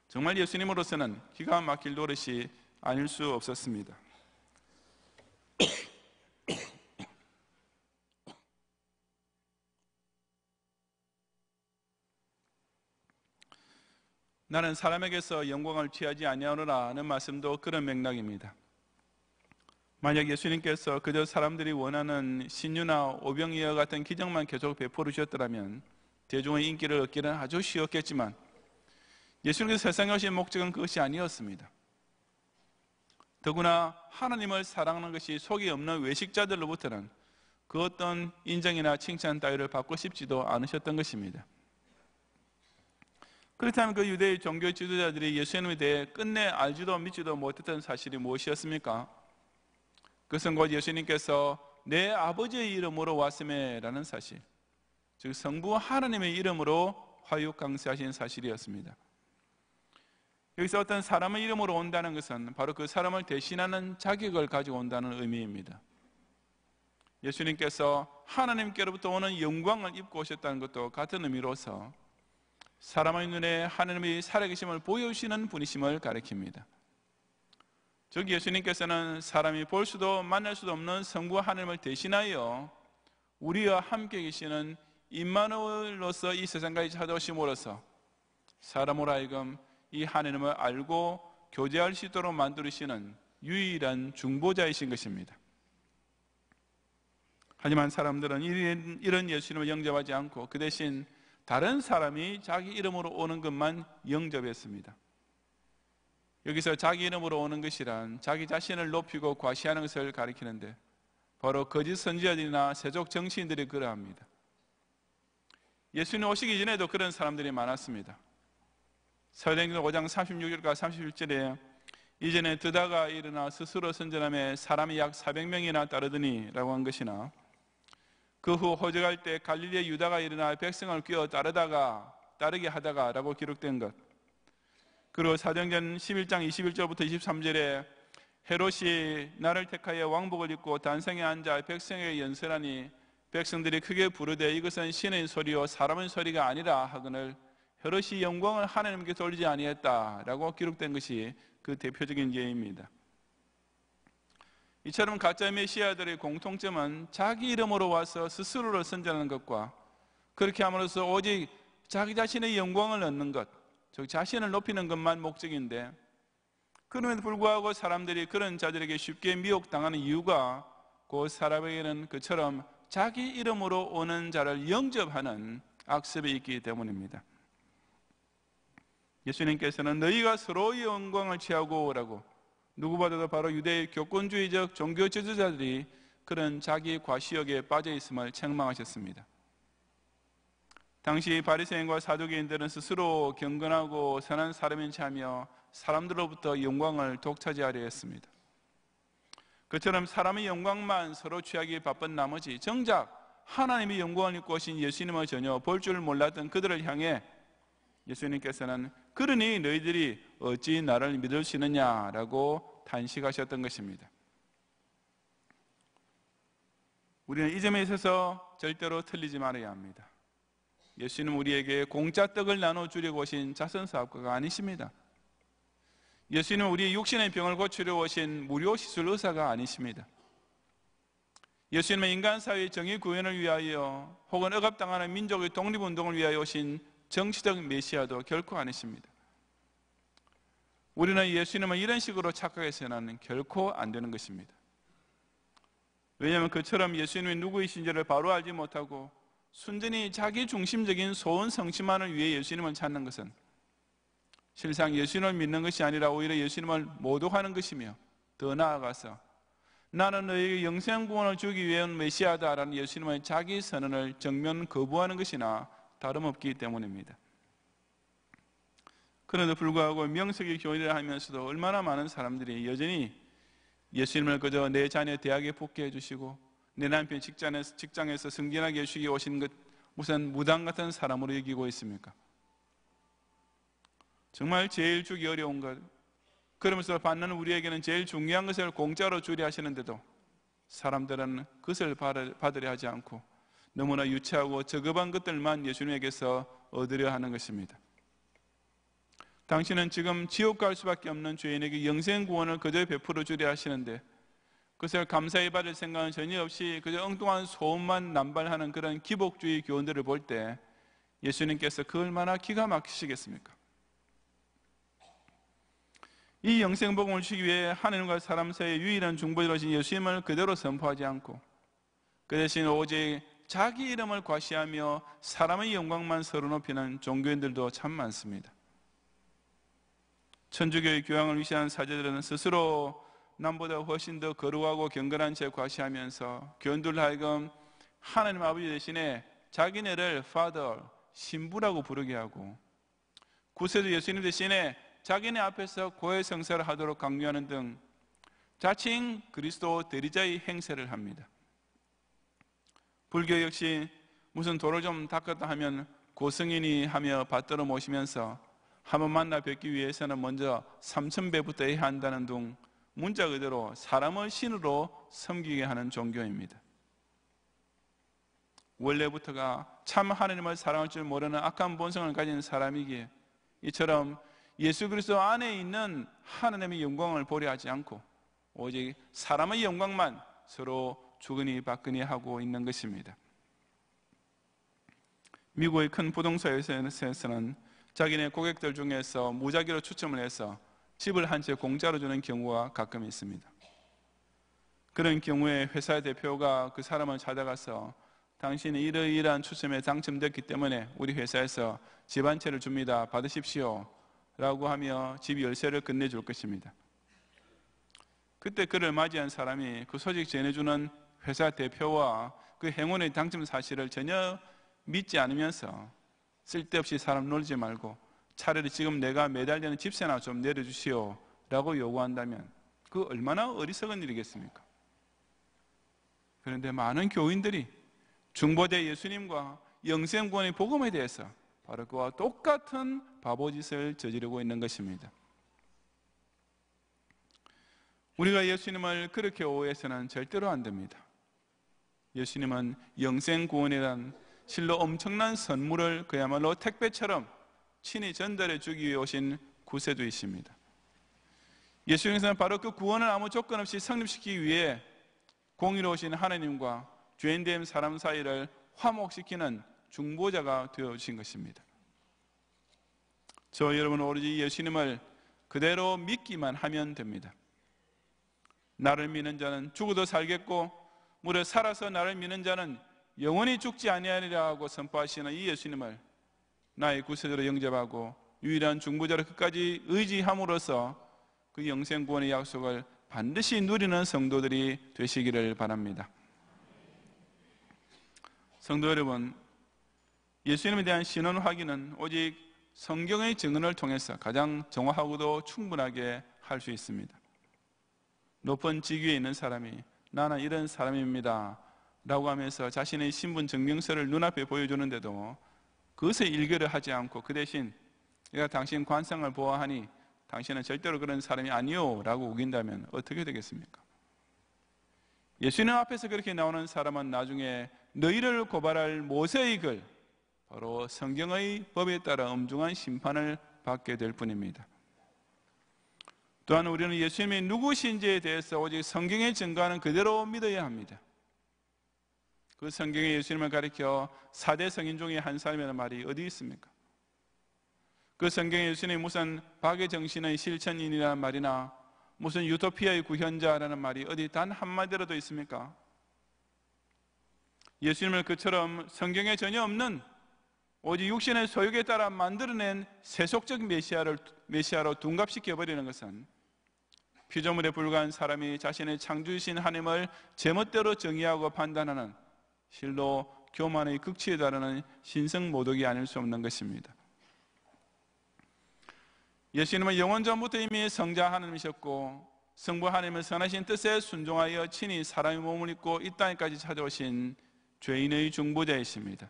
정말 예수님으로서는 기가 막힐 노릇이 아닐 수 없었습니다. 나는 사람에게서 영광을 취하지 아니하노라는 말씀도 그런 맥락입니다. 만약 예수님께서 그저 사람들이 원하는 신유나 오병이어 같은 기적만 계속 베풀어 주셨더라면 대중의 인기를 얻기는 아주 쉬웠겠지만, 예수님께서 세상에 오신 목적은 그것이 아니었습니다. 더구나 하나님을 사랑하는 것이 속이 없는 외식자들로부터는 그 어떤 인정이나 칭찬 따위를 받고 싶지도 않으셨던 것입니다. 그렇다면 그 유대의 종교 지도자들이 예수님에 대해 끝내 알지도 믿지도 못했던 사실이 무엇이었습니까? 그것은 곧 예수님께서 내 아버지의 이름으로 왔음에라는 사실, 즉 성부 하나님의 이름으로 화육 강세하신 사실이었습니다. 여기서 어떤 사람의 이름으로 온다는 것은 바로 그 사람을 대신하는 자격을 가지고 온다는 의미입니다. 예수님께서 하나님께로부터 오는 영광을 입고 오셨다는 것도 같은 의미로서 사람의 눈에 하나님의 살아계심을 보여주시는 분이심을 가리킵니다. 즉 예수님께서는 사람이 볼 수도 만날 수도 없는 성부 하나님을 대신하여 우리와 함께 계시는 임마누엘로서 이 세상까지 찾아오심으로써 사람으로 하여금 이 하나님을 알고 교제할 수 있도록 만들으시는 유일한 중보자이신 것입니다. 하지만 사람들은 이런 예수님을 영접하지 않고 그 대신 다른 사람이 자기 이름으로 오는 것만 영접했습니다. 여기서 자기 이름으로 오는 것이란 자기 자신을 높이고 과시하는 것을 가리키는데, 바로 거짓 선지자들이나 세속 정치인들이 그러합니다. 예수님 오시기 전에도 그런 사람들이 많았습니다. 사도행전 5장 36절과 37절에 이전에 드다가 일어나 스스로 선전하며 사람이 약 400명이나 따르더니 라고 한 것이나, 그 후 호적할 때 갈릴리의 유다가 일어나 백성을 끼어 따르게 하다가 라고 기록된 것, 그리고 사도행전 11장 21절부터 23절에 헤롯이 나를 택하여 왕복을 입고 단상에 앉아 백성에게 연설하니 백성들이 크게 부르되 이것은 신의 소리요 사람의 소리가 아니라 하거늘 헤롯이 영광을 하나님께 돌리지 아니했다라고 기록된 것이 그 대표적인 예입니다. 이처럼 가짜 메시아들의 공통점은 자기 이름으로 와서 스스로를 선전하는 것과 그렇게 함으로써 오직 자기 자신의 영광을 얻는 것, 즉 자신을 높이는 것만 목적인데, 그럼에도 불구하고 사람들이 그런 자들에게 쉽게 미혹당하는 이유가 그 사람에게는 그처럼 자기 이름으로 오는 자를 영접하는 악습이 있기 때문입니다. 예수님께서는 너희가 서로의 영광을 취하고 오라고, 누구보다도 바로 유대의 교권주의적 종교 지도자들이 그런 자기 과시욕에 빠져 있음을 책망하셨습니다. 당시 바리새인과 사두개인들은 스스로 경건하고 선한 사람인 체하며 사람들로부터 영광을 독차지하려 했습니다. 그처럼 사람의 영광만 서로 취하기 바쁜 나머지 정작 하나님의 영광을 입고 오신 예수님을 전혀 볼 줄 몰랐던 그들을 향해 예수님께서는 그러니 너희들이 어찌 나를 믿을 수 있느냐라고 탄식하셨던 것입니다. 우리는 이 점에 있어서 절대로 틀리지 말아야 합니다. 예수님은 우리에게 공짜 떡을 나눠주려고 오신 자선사업가가 아니십니다. 예수님은 우리의 육신의 병을 고치려고 오신 무료 시술 의사가 아니십니다. 예수님은 인간사회의 정의 구현을 위하여 혹은 억압당하는 민족의 독립운동을 위하여 오신 정치적 메시아도 결코 아니십니다. 우리는 예수님을 이런 식으로 착각해서는 결코 안 되는 것입니다. 왜냐하면 그처럼 예수님이 누구이신지를 바로 알지 못하고 순전히 자기 중심적인 소원 성취만을 위해 예수님을 찾는 것은 실상 예수님을 믿는 것이 아니라 오히려 예수님을 모독하는 것이며, 더 나아가서 나는 너에게 영생 구원을 주기 위해 온 메시아다라는 예수님의 자기 선언을 정면 거부하는 것이나 다름없기 때문입니다. 그런데 불구하고 명색의 교인이라 하면서도 얼마나 많은 사람들이 여전히 예수님을 그저 내 자녀 대학에 붙게 해주시고 내 남편 직장에서 승진하게 해주시기 오신 것 무슨 무당 같은 사람으로 여기고 있습니까? 정말 제일 주기 어려운 것, 그러면서 받는 우리에게는 제일 중요한 것을 공짜로 주려 하시는데도 사람들은 그것을 받으려 하지 않고 너무나 유치하고 저급한 것들만 예수님에게서 얻으려 하는 것입니다. 당신은 지금 지옥 갈 수밖에 없는 죄인에게 영생 구원을 그저 베풀어 주려 하시는데 그것을 감사히 받을 생각은 전혀 없이 그저 엉뚱한 소원만 남발하는 그런 기복주의 교훈들을 볼 때 예수님께서 그 얼마나 기가 막히시겠습니까? 이 영생복음을 주기 위해 하나님과 사람 사이의 유일한 중보자로신 예수님을 그대로 선포하지 않고 그 대신 오직 자기 이름을 과시하며 사람의 영광만 서로 높이는 종교인들도 참 많습니다. 천주교의 교양을 위시한 사제들은 스스로 남보다 훨씬 더 거룩하고 경건한 채 과시하면서 교인들 하여금 하나님 아버지 대신에 자기네를 Father, 신부라고 부르게 하고 구세주 예수님 대신에 자기네 앞에서 고해성사를 하도록 강요하는 등 자칭 그리스도 대리자의 행세를 합니다. 불교 역시 무슨 돌을 좀 닦았다 하면 고승인이 하며 받들어 모시면서 한번 만나 뵙기 위해서는 먼저 3000배부터 해야 한다는 등 문자 그대로 사람을 신으로 섬기게 하는 종교입니다. 원래부터가 참 하나님을 사랑할 줄 모르는 악한 본성을 가진 사람이기에 이처럼 예수 그리스도 안에 있는 하나님의 영광을 보려 하지 않고 오직 사람의 영광만 서로 주거니 받거니 하고 있는 것입니다. 미국의 큰 부동산 회사에서는 자기네 고객들 중에서 무작위로 추첨을 해서 집을 한 채 공짜로 주는 경우가 가끔 있습니다. 그런 경우에 회사 대표가 그 사람을 찾아가서 당신이 이러이러한 추첨에 당첨됐기 때문에 우리 회사에서 집 한 채를 줍니다. 받으십시오. 라고 하며 집 열쇠를 건네줄 것입니다. 그때 그를 맞이한 사람이 그 소식 전해주는 회사 대표와 그 행운의 당첨 사실을 전혀 믿지 않으면서 쓸데없이 사람 놀지 말고 차라리 지금 내가 매달리는 집세나 좀 내려주시오 라고 요구한다면 그 얼마나 어리석은 일이겠습니까? 그런데 많은 교인들이 중보자 예수님과 영생구원의 복음에 대해서 바로 그와 똑같은 바보짓을 저지르고 있는 것입니다. 우리가 예수님을 그렇게 오해해서는 절대로 안 됩니다. 예수님은 영생구원이란 실로 엄청난 선물을 그야말로 택배처럼 친히 전달해 주기 위해 오신 구세주이십니다. 예수님께서는 바로 그 구원을 아무 조건 없이 성립시키기 위해 공의로우신 하나님과 죄인된 사람 사이를 화목시키는 중보자가 되어주신 것입니다. 저 여러분은 오로지 예수님을 그대로 믿기만 하면 됩니다. 나를 믿는 자는 죽어도 살겠고 무려 살아서 나를 믿는 자는 영원히 죽지 아니하리라 하고 선포하시는 이 예수님을 나의 구세주로 영접하고 유일한 중보자로 끝까지 의지함으로써 그 영생구원의 약속을 반드시 누리는 성도들이 되시기를 바랍니다. 성도 여러분, 예수님에 대한 신원 확인은 오직 성경의 증언을 통해서 가장 정확하고도 충분하게 할 수 있습니다. 높은 직위에 있는 사람이 나는 이런 사람입니다 라고 하면서 자신의 신분 증명서를 눈앞에 보여주는데도 그것에 일결을 하지 않고 그 대신 내가 당신 관상을 보아하니 당신은 절대로 그런 사람이 아니요 라고 우긴다면 어떻게 되겠습니까? 예수님 앞에서 그렇게 나오는 사람은 나중에 너희를 고발할 모세의 글, 바로 성경의 법에 따라 엄중한 심판을 받게 될 뿐입니다. 또한 우리는 예수님이 누구신지에 대해서 오직 성경의 증거는 그대로 믿어야 합니다. 그 성경에 예수님을 가리켜 4대 성인 중에 한 사람이라는 말이 어디 있습니까? 그 성경에 예수님이 무슨 박의 정신의 실천인이라는 말이나 무슨 유토피아의 구현자라는 말이 어디 단 한마디라도 있습니까? 예수님을 그처럼 성경에 전혀 없는 오직 육신의 소욕에 따라 만들어낸 세속적 메시아로 둔갑시켜버리는 것은 피조물에 불과한 사람이 자신의 창조주신 하나님을 제멋대로 정의하고 판단하는 실로 교만의 극치에 달하는 신성모독이 아닐 수 없는 것입니다. 예수님은 영원 전부터 이미 성자 하나님이셨고 성부 하나님의 선하신 뜻에 순종하여 친히 사람의 몸을 입고 이 땅에까지 찾아오신 죄인의 중보자이십니다.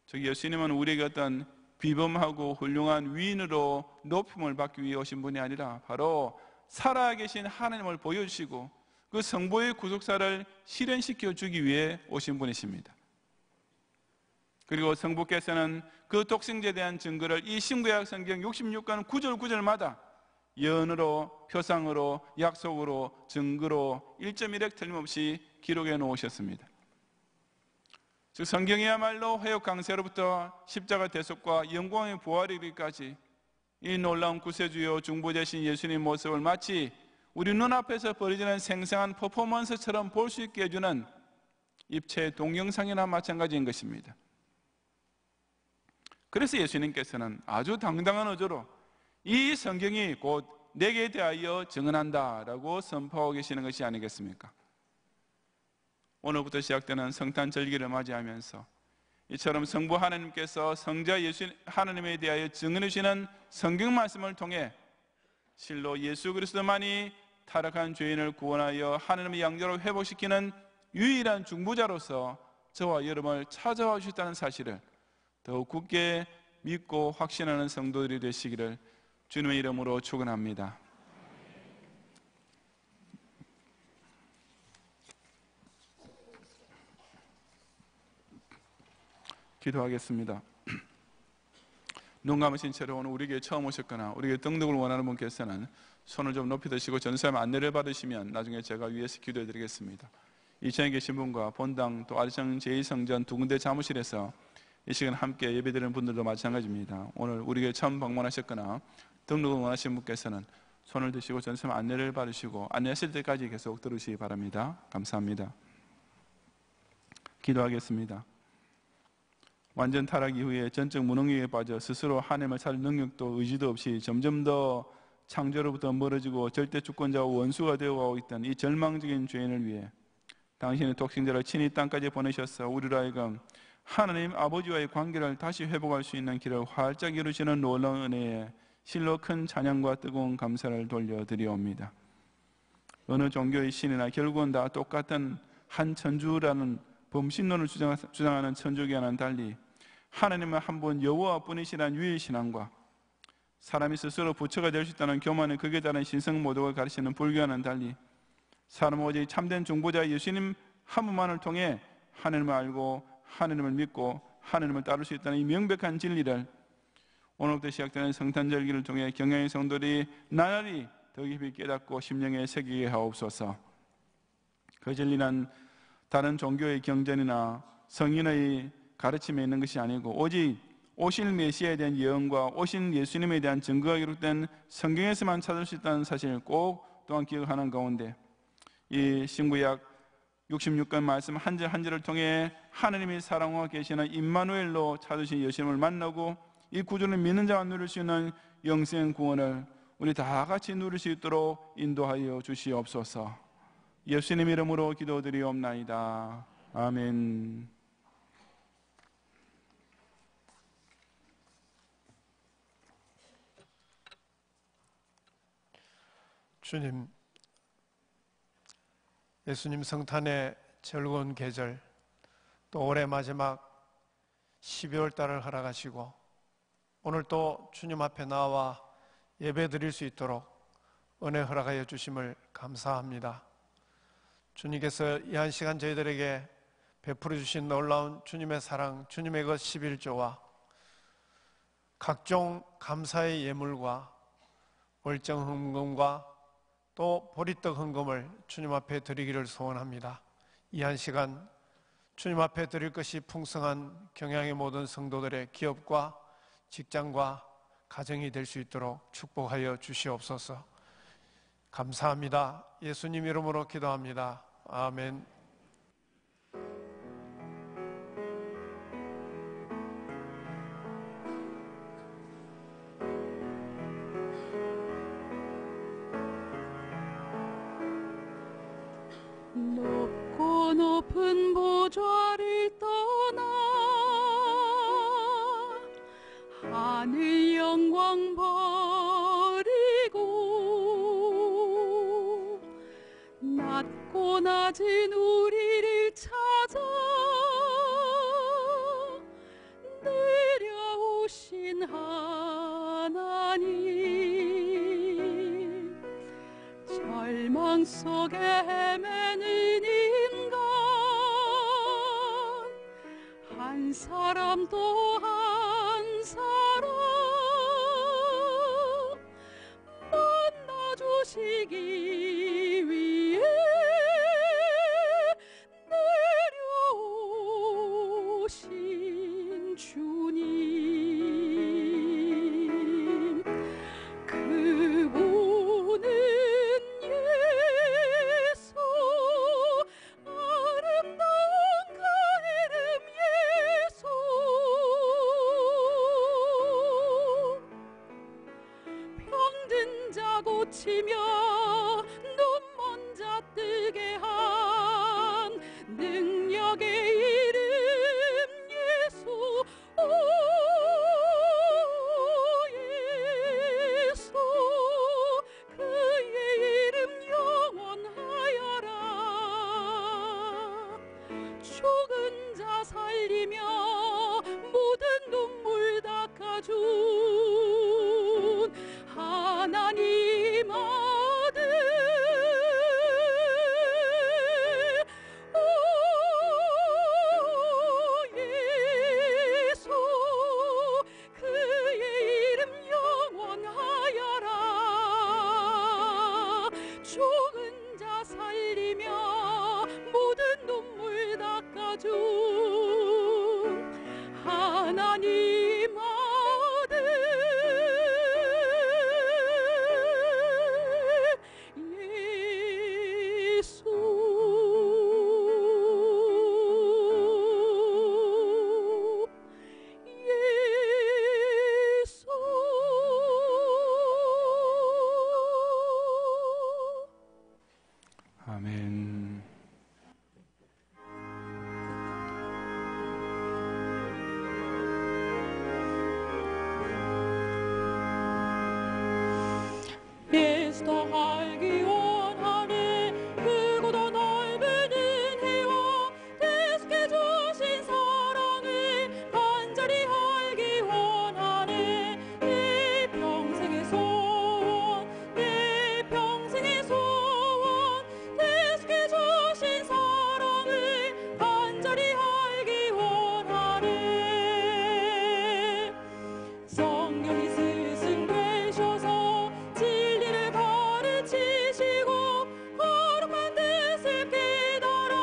즉 예수님은 우리에게 어떤 비범하고 훌륭한 위인으로 높임을 받기 위해 오신 분이 아니라 바로 살아계신 하나님을 보여주시고 그 성부의 구속사를 실현시켜 주기 위해 오신 분이십니다. 그리고 성부께서는 그 독생자에 대한 증거를 이 신구약 성경 66권 9절 9절마다 예언으로, 표상으로, 약속으로, 증거로 1.1획 틀림없이 기록해 놓으셨습니다. 즉 성경이야말로 회역 강세로부터 십자가 대속과 영광의 부활에 이르기까지 이 놀라운 구세주요 중보자신 예수님 모습을 마치 우리 눈앞에서 벌어지는 생생한 퍼포먼스처럼 볼 수 있게 해주는 입체 동영상이나 마찬가지인 것입니다. 그래서 예수님께서는 아주 당당한 어조로 이 성경이 곧 내게 대하여 증언한다라고 선포하고 계시는 것이 아니겠습니까? 오늘부터 시작되는 성탄 절기를 맞이하면서 이처럼 성부 하나님께서 성자 예수 하나님에 대하여 증언해 주시는 성경 말씀을 통해 실로 예수 그리스도만이 타락한 죄인을 구원하여 하나님의 양자로 회복시키는 유일한 중보자로서 저와 여러분을 찾아와 주셨다는 사실을 더욱 굳게 믿고 확신하는 성도들이 되시기를 주님의 이름으로 축원합니다. 기도하겠습니다. 눈 감으신 채로 오늘 우리에게 처음 오셨거나 우리에게 등록을 원하는 분께서는 손을 좀 높이 드시고 전사님 안내를 받으시면 나중에 제가 위에서 기도해 드리겠습니다. 2층에 계신 분과 본당 또 아리성 제2성전 두 군데 사무실에서 이 시간 함께 예배드리는 분들도 마찬가지입니다. 오늘 우리에게 처음 방문하셨거나 등록을 원하시는 분께서는 손을 드시고 전사님 안내를 받으시고 안내하실 때까지 계속 들으시기 바랍니다. 감사합니다. 기도하겠습니다. 완전 타락 이후에 전적 무능력에 빠져 스스로 하나님을 찾을 능력도 의지도 없이 점점 더 창조로부터 멀어지고 절대 주권자와 원수가 되어가고 있던 이 절망적인 죄인을 위해 당신의 독생자를 친히 땅까지 보내셔서 우리로 하여금 하나님 아버지와의 관계를 다시 회복할 수 있는 길을 활짝 이루시는 놀라운 은혜에 실로 큰 찬양과 뜨거운 감사를 돌려드리옵니다. 어느 종교의 신이나 결국은 다 똑같은 한 천주라는 범신론을 주장하는 천주교와는 달리 하나님은 한 분 여호와뿐이시란 유일 신앙과 사람이 스스로 부처가 될 수 있다는 교만의 극에 달한 신성모독을 가르치는 불교와는 달리 사람은 오직 참된 중보자 예수님 한 분만을 통해 하나님을 알고 하나님을 믿고 하나님을 따를 수 있다는 이 명백한 진리를 오늘부터 시작되는 성탄절기를 통해 경양의 성도들이 나날이 더 깊이 깨닫고 심령에 새기게 하옵소서. 그 진리는 다른 종교의 경전이나 성인의 가르침에 있는 것이 아니고 오직 오실 메시아에 대한 예언과 오신 예수님에 대한 증거가 기록된 성경에서만 찾을 수 있다는 사실을 꼭 또한 기억하는 가운데 이 신구약 66권 말씀 한 절 한 절을 통해 하나님이 사랑하고 계시는 임마누엘로 찾으신 예수님을 만나고 이 구주를 믿는 자가 누릴 수 있는 영생 구원을 우리 다 같이 누릴 수 있도록 인도하여 주시옵소서. 예수님 이름으로 기도드리옵나이다. 아멘. 주님, 예수님 성탄의 즐거운 계절, 또 올해 마지막 12월 달을 허락하시고 오늘 또 주님 앞에 나와 예배 드릴 수 있도록 은혜 허락하여 주심을 감사합니다. 주님께서 이 한 시간 저희들에게 베풀어 주신 놀라운 주님의 사랑, 주님의 그 11조와 각종 감사의 예물과 월정 헌금과 또 보리떡 헌금을 주님 앞에 드리기를 소원합니다. 이 한 시간 주님 앞에 드릴 것이 풍성한 경양의 모든 성도들의 기업과 직장과 가정이 될 수 있도록 축복하여 주시옵소서. 감사합니다. 예수님 이름으로 기도합니다. 아멘. 하늘 영광 버리고 낮고 낮은 우리를 찾아 내려오신 하나님, 절망 속에 헤매는 인간 한 사람 또 한 사람 만나주시기 위해 내려오신 주님, 그분은 예수, 아름다운 그 이름 예수. 병든 자 고치며 눈먼 자 뜨게 한 능력의 이름 예수. 오 예수, 그의 이름 영원하여라. 죽은 자 살리며 모든 눈물 닦아준 하나님 아들, 오 예수, 그의 이름 영원하여라. 죽은 자 살리며 모든 눈물 닦아준 하나님 아들 예수. 예수. 아멘. 예수 더 알기 원하네. 크고도 넓은 은혜와 계속해 주신 사랑을 간절히 알기 원하네. 내 평생의 소원, 내 평생의 소원, 계속해 주신 사랑을 간절히 알기 원하네. 성령이 스승되셔서 진리를 가르치시고 거룩한 뜻을 깨달아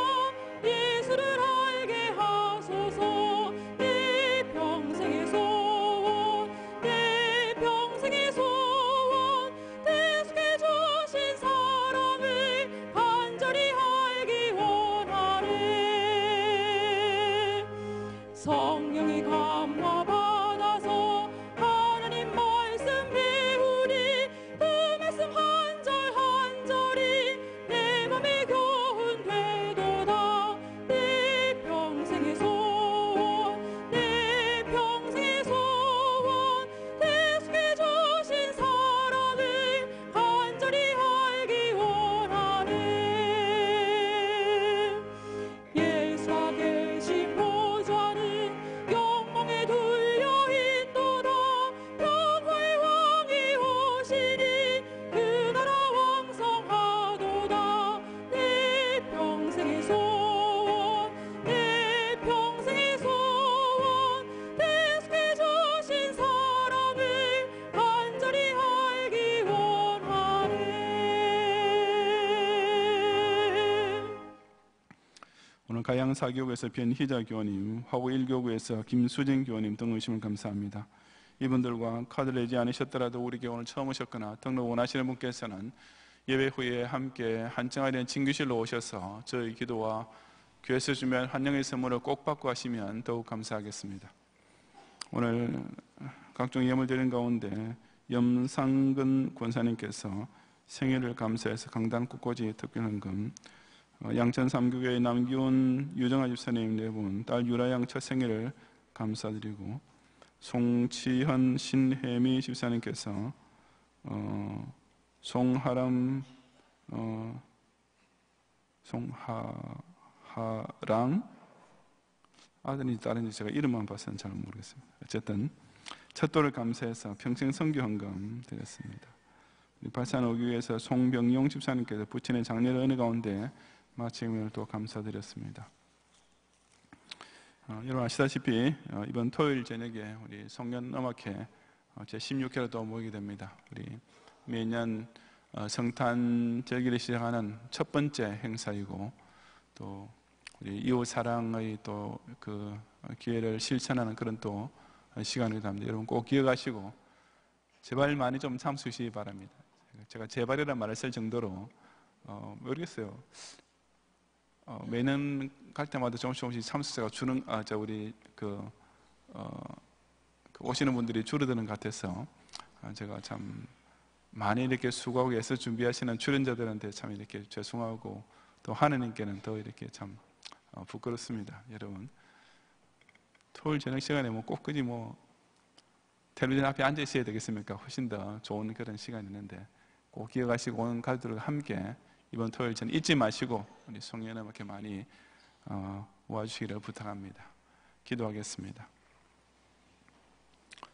예수를 알게 하소서. 내 평생의 소원, 내 평생의 소원, 계속해 주신 사랑을 간절히 알기 원하네. 성령의 감화 받아서 하나님 말씀 배우니 그 말씀 한 절 한 절이 내 맘에 교훈되도다. 내 평생의 소원, 내 평생의 소원, 계속해 주신 사랑을 간절히 알기 원하네. 예수가 계신 보좌는 영광에 둘려 있도다. 평화의 왕이 오시니 그 나라 왕성하도다. 내 평생의 소원, 내 평생의 소원, 계속해 주신 사랑을 간절히 알기 원하네. 오늘 가양사교구에서 변희자 교원님, 화구 1교구에서 김수진 교원님 등록하시면 감사합니다. 이분들과 카드를 내지 않으셨더라도 우리에게 오늘 처음 오셨거나 등록 원하시는 분께서는 예배 후에 함께 한정화에 대한 진교실로 오셔서 저희 기도와 교회에서 주면 환영의 선물을 꼭 받고 가시면 더욱 감사하겠습니다. 오늘 각종 예물 드린 가운데 염상근 권사님께서 생일을 감사해서 강단 꽃꽂이 특별헌금, 양천 3교회 남기훈 유정아 집사님 4분, 딸 유라양 첫 생일을 감사드리고, 송치현 신혜미 집사님께서 송하람 송하랑 아들인지 딸인지 제가 이름만 봐서는 잘 모르겠습니다. 어쨌든 첫돌을 감사해서 평생 선교 헌금 드렸습니다. 발산오교에서 송병용 집사님께서 부친의 장례를 은혜 가운데 마침을 또 감사드렸습니다. 여러분 아시다시피 이번 토요일 저녁에 우리 송년음악회 제16회로 또 모이게 됩니다. 우리 매년 성탄 절기를 시작하는 첫 번째 행사이고 또 우리 이웃 사랑의 또 그 기회를 실천하는 그런 또 시간이기도 합니다. 여러분 꼭 기억하시고 제발 많이 좀 참수시기 바랍니다. 제가 제발이라는 말을 쓸 정도로 모르겠어요. 매년 갈 때마다 조금씩 참수자가 우리 오시는 분들이 줄어드는 것 같아서 제가 참 많이 이렇게 수고하고 애써 준비하시는 출연자들한테 참 이렇게 죄송하고 또 하느님께는 더 이렇게 참 부끄럽습니다. 여러분 토요일 저녁 시간에 꼭 그지 텔레비전 앞에 앉아 있어야 되겠습니까? 훨씬 더 좋은 그런 시간이 있는데 꼭 기억하시고 오는 가족들과 함께 이번 토요일 전 잊지 마시고 우리 송년회 이렇게 많이 와주시기를 부탁합니다. 기도하겠습니다.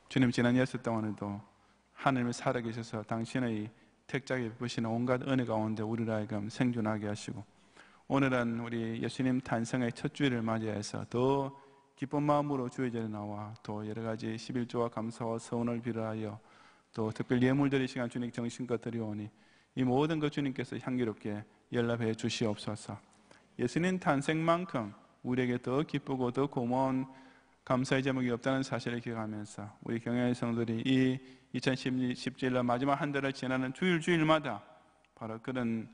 주님 지난 예수 동안에도 하나님을 살아계셔서 당신의 택자에 베푸시는 온갖 은혜 가운데 우리를 하여금 생존하게 하시고 오늘은 우리 예수님 탄생의 첫 주일을 맞이해서 더 기쁜 마음으로 주의 전에 나와 또 여러 가지 11조와 감사와 서원을 비로하여 또 특별 예물 드릴 시간 주님 정신껏 드려오니 이 모든 것 주님께서 향기롭게 연락해 주시옵소서. 예수님 탄생만큼 우리에게 더 기쁘고 더 고마운 감사의 제목이 없다는 사실을 기억하면서 우리 경영의 성도들이 이 2017년 마지막 한 달을 지나는 주일마다 바로 그런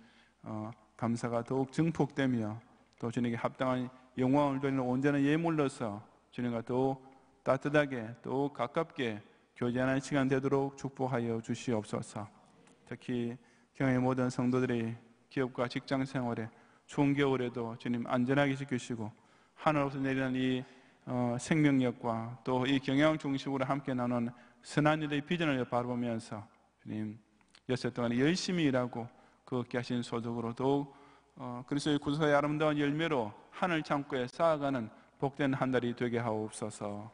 감사가 더욱 증폭되며 또 주님께 합당한 영광을 돌리는 온전한 예물로서 주님과 더욱 따뜻하게 더욱 가깝게 교제하는 시간 되도록 축복하여 주시옵소서. 특히 경영의 모든 성도들이 기업과 직장 생활에 추운 겨울에도 주님 안전하게 지키시고 하늘로부터 내리는 이 생명력과 또 이 경영 중심으로 함께 나눈 선한 일의 비전을 바라보면서 주님 여섯 동안 열심히 일하고 그 얻게 하신 소득으로 더욱 그리스도의 구속의 아름다운 열매로 하늘 창고에 쌓아가는 복된 한 달이 되게 하옵소서.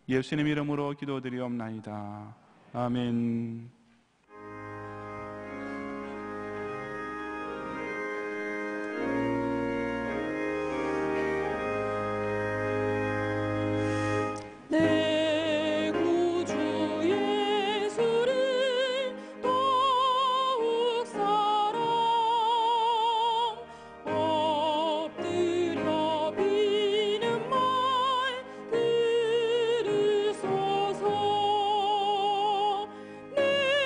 예수님 이름으로 기도드리옵나이다. 아멘. 내 구주 예수를 더욱 사랑 엎드려 비는 말 들으소서. 내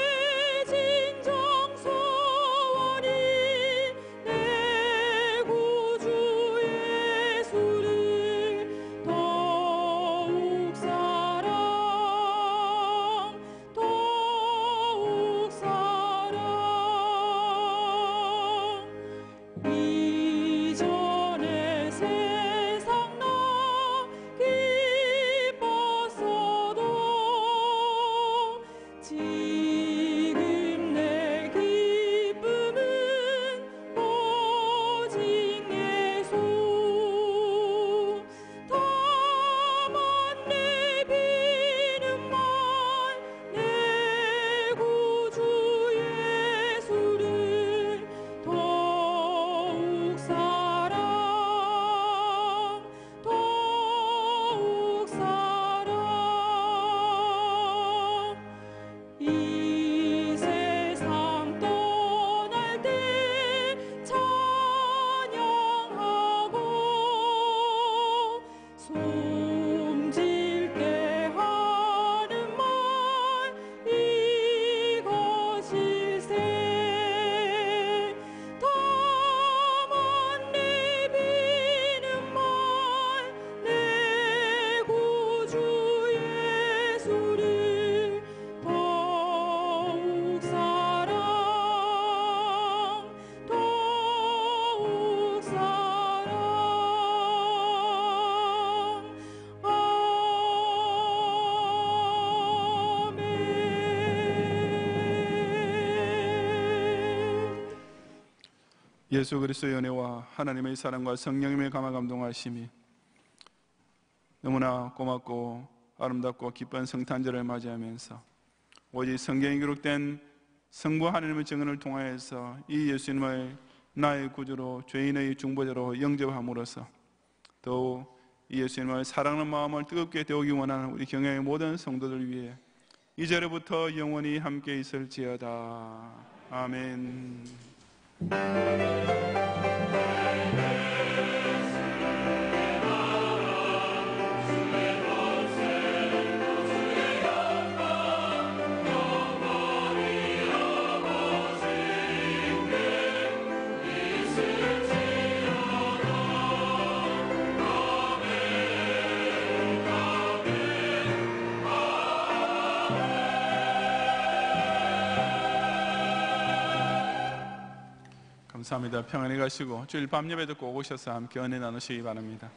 예수 그리스도의 은혜와 하나님의 사랑과 성령님의 감화 감동하심이 너무나 고맙고 아름답고 기쁜 성탄절을 맞이하면서 오직 성경에 기록된 성부 하나님의 증언을 통하여서 이 예수님을 나의 구주로 죄인의 중보자로 영접함으로써 더욱 이 예수님을 사랑하는 마음을 뜨겁게 데우기 원하는 우리 경영의 모든 성도들 위해 이제로부터 영원히 함께 있을지어다. 아멘. 감사합니다. 평안히 가시고 주일 밤 예배도 꼭 오셔서 함께 은혜 나누시기 바랍니다.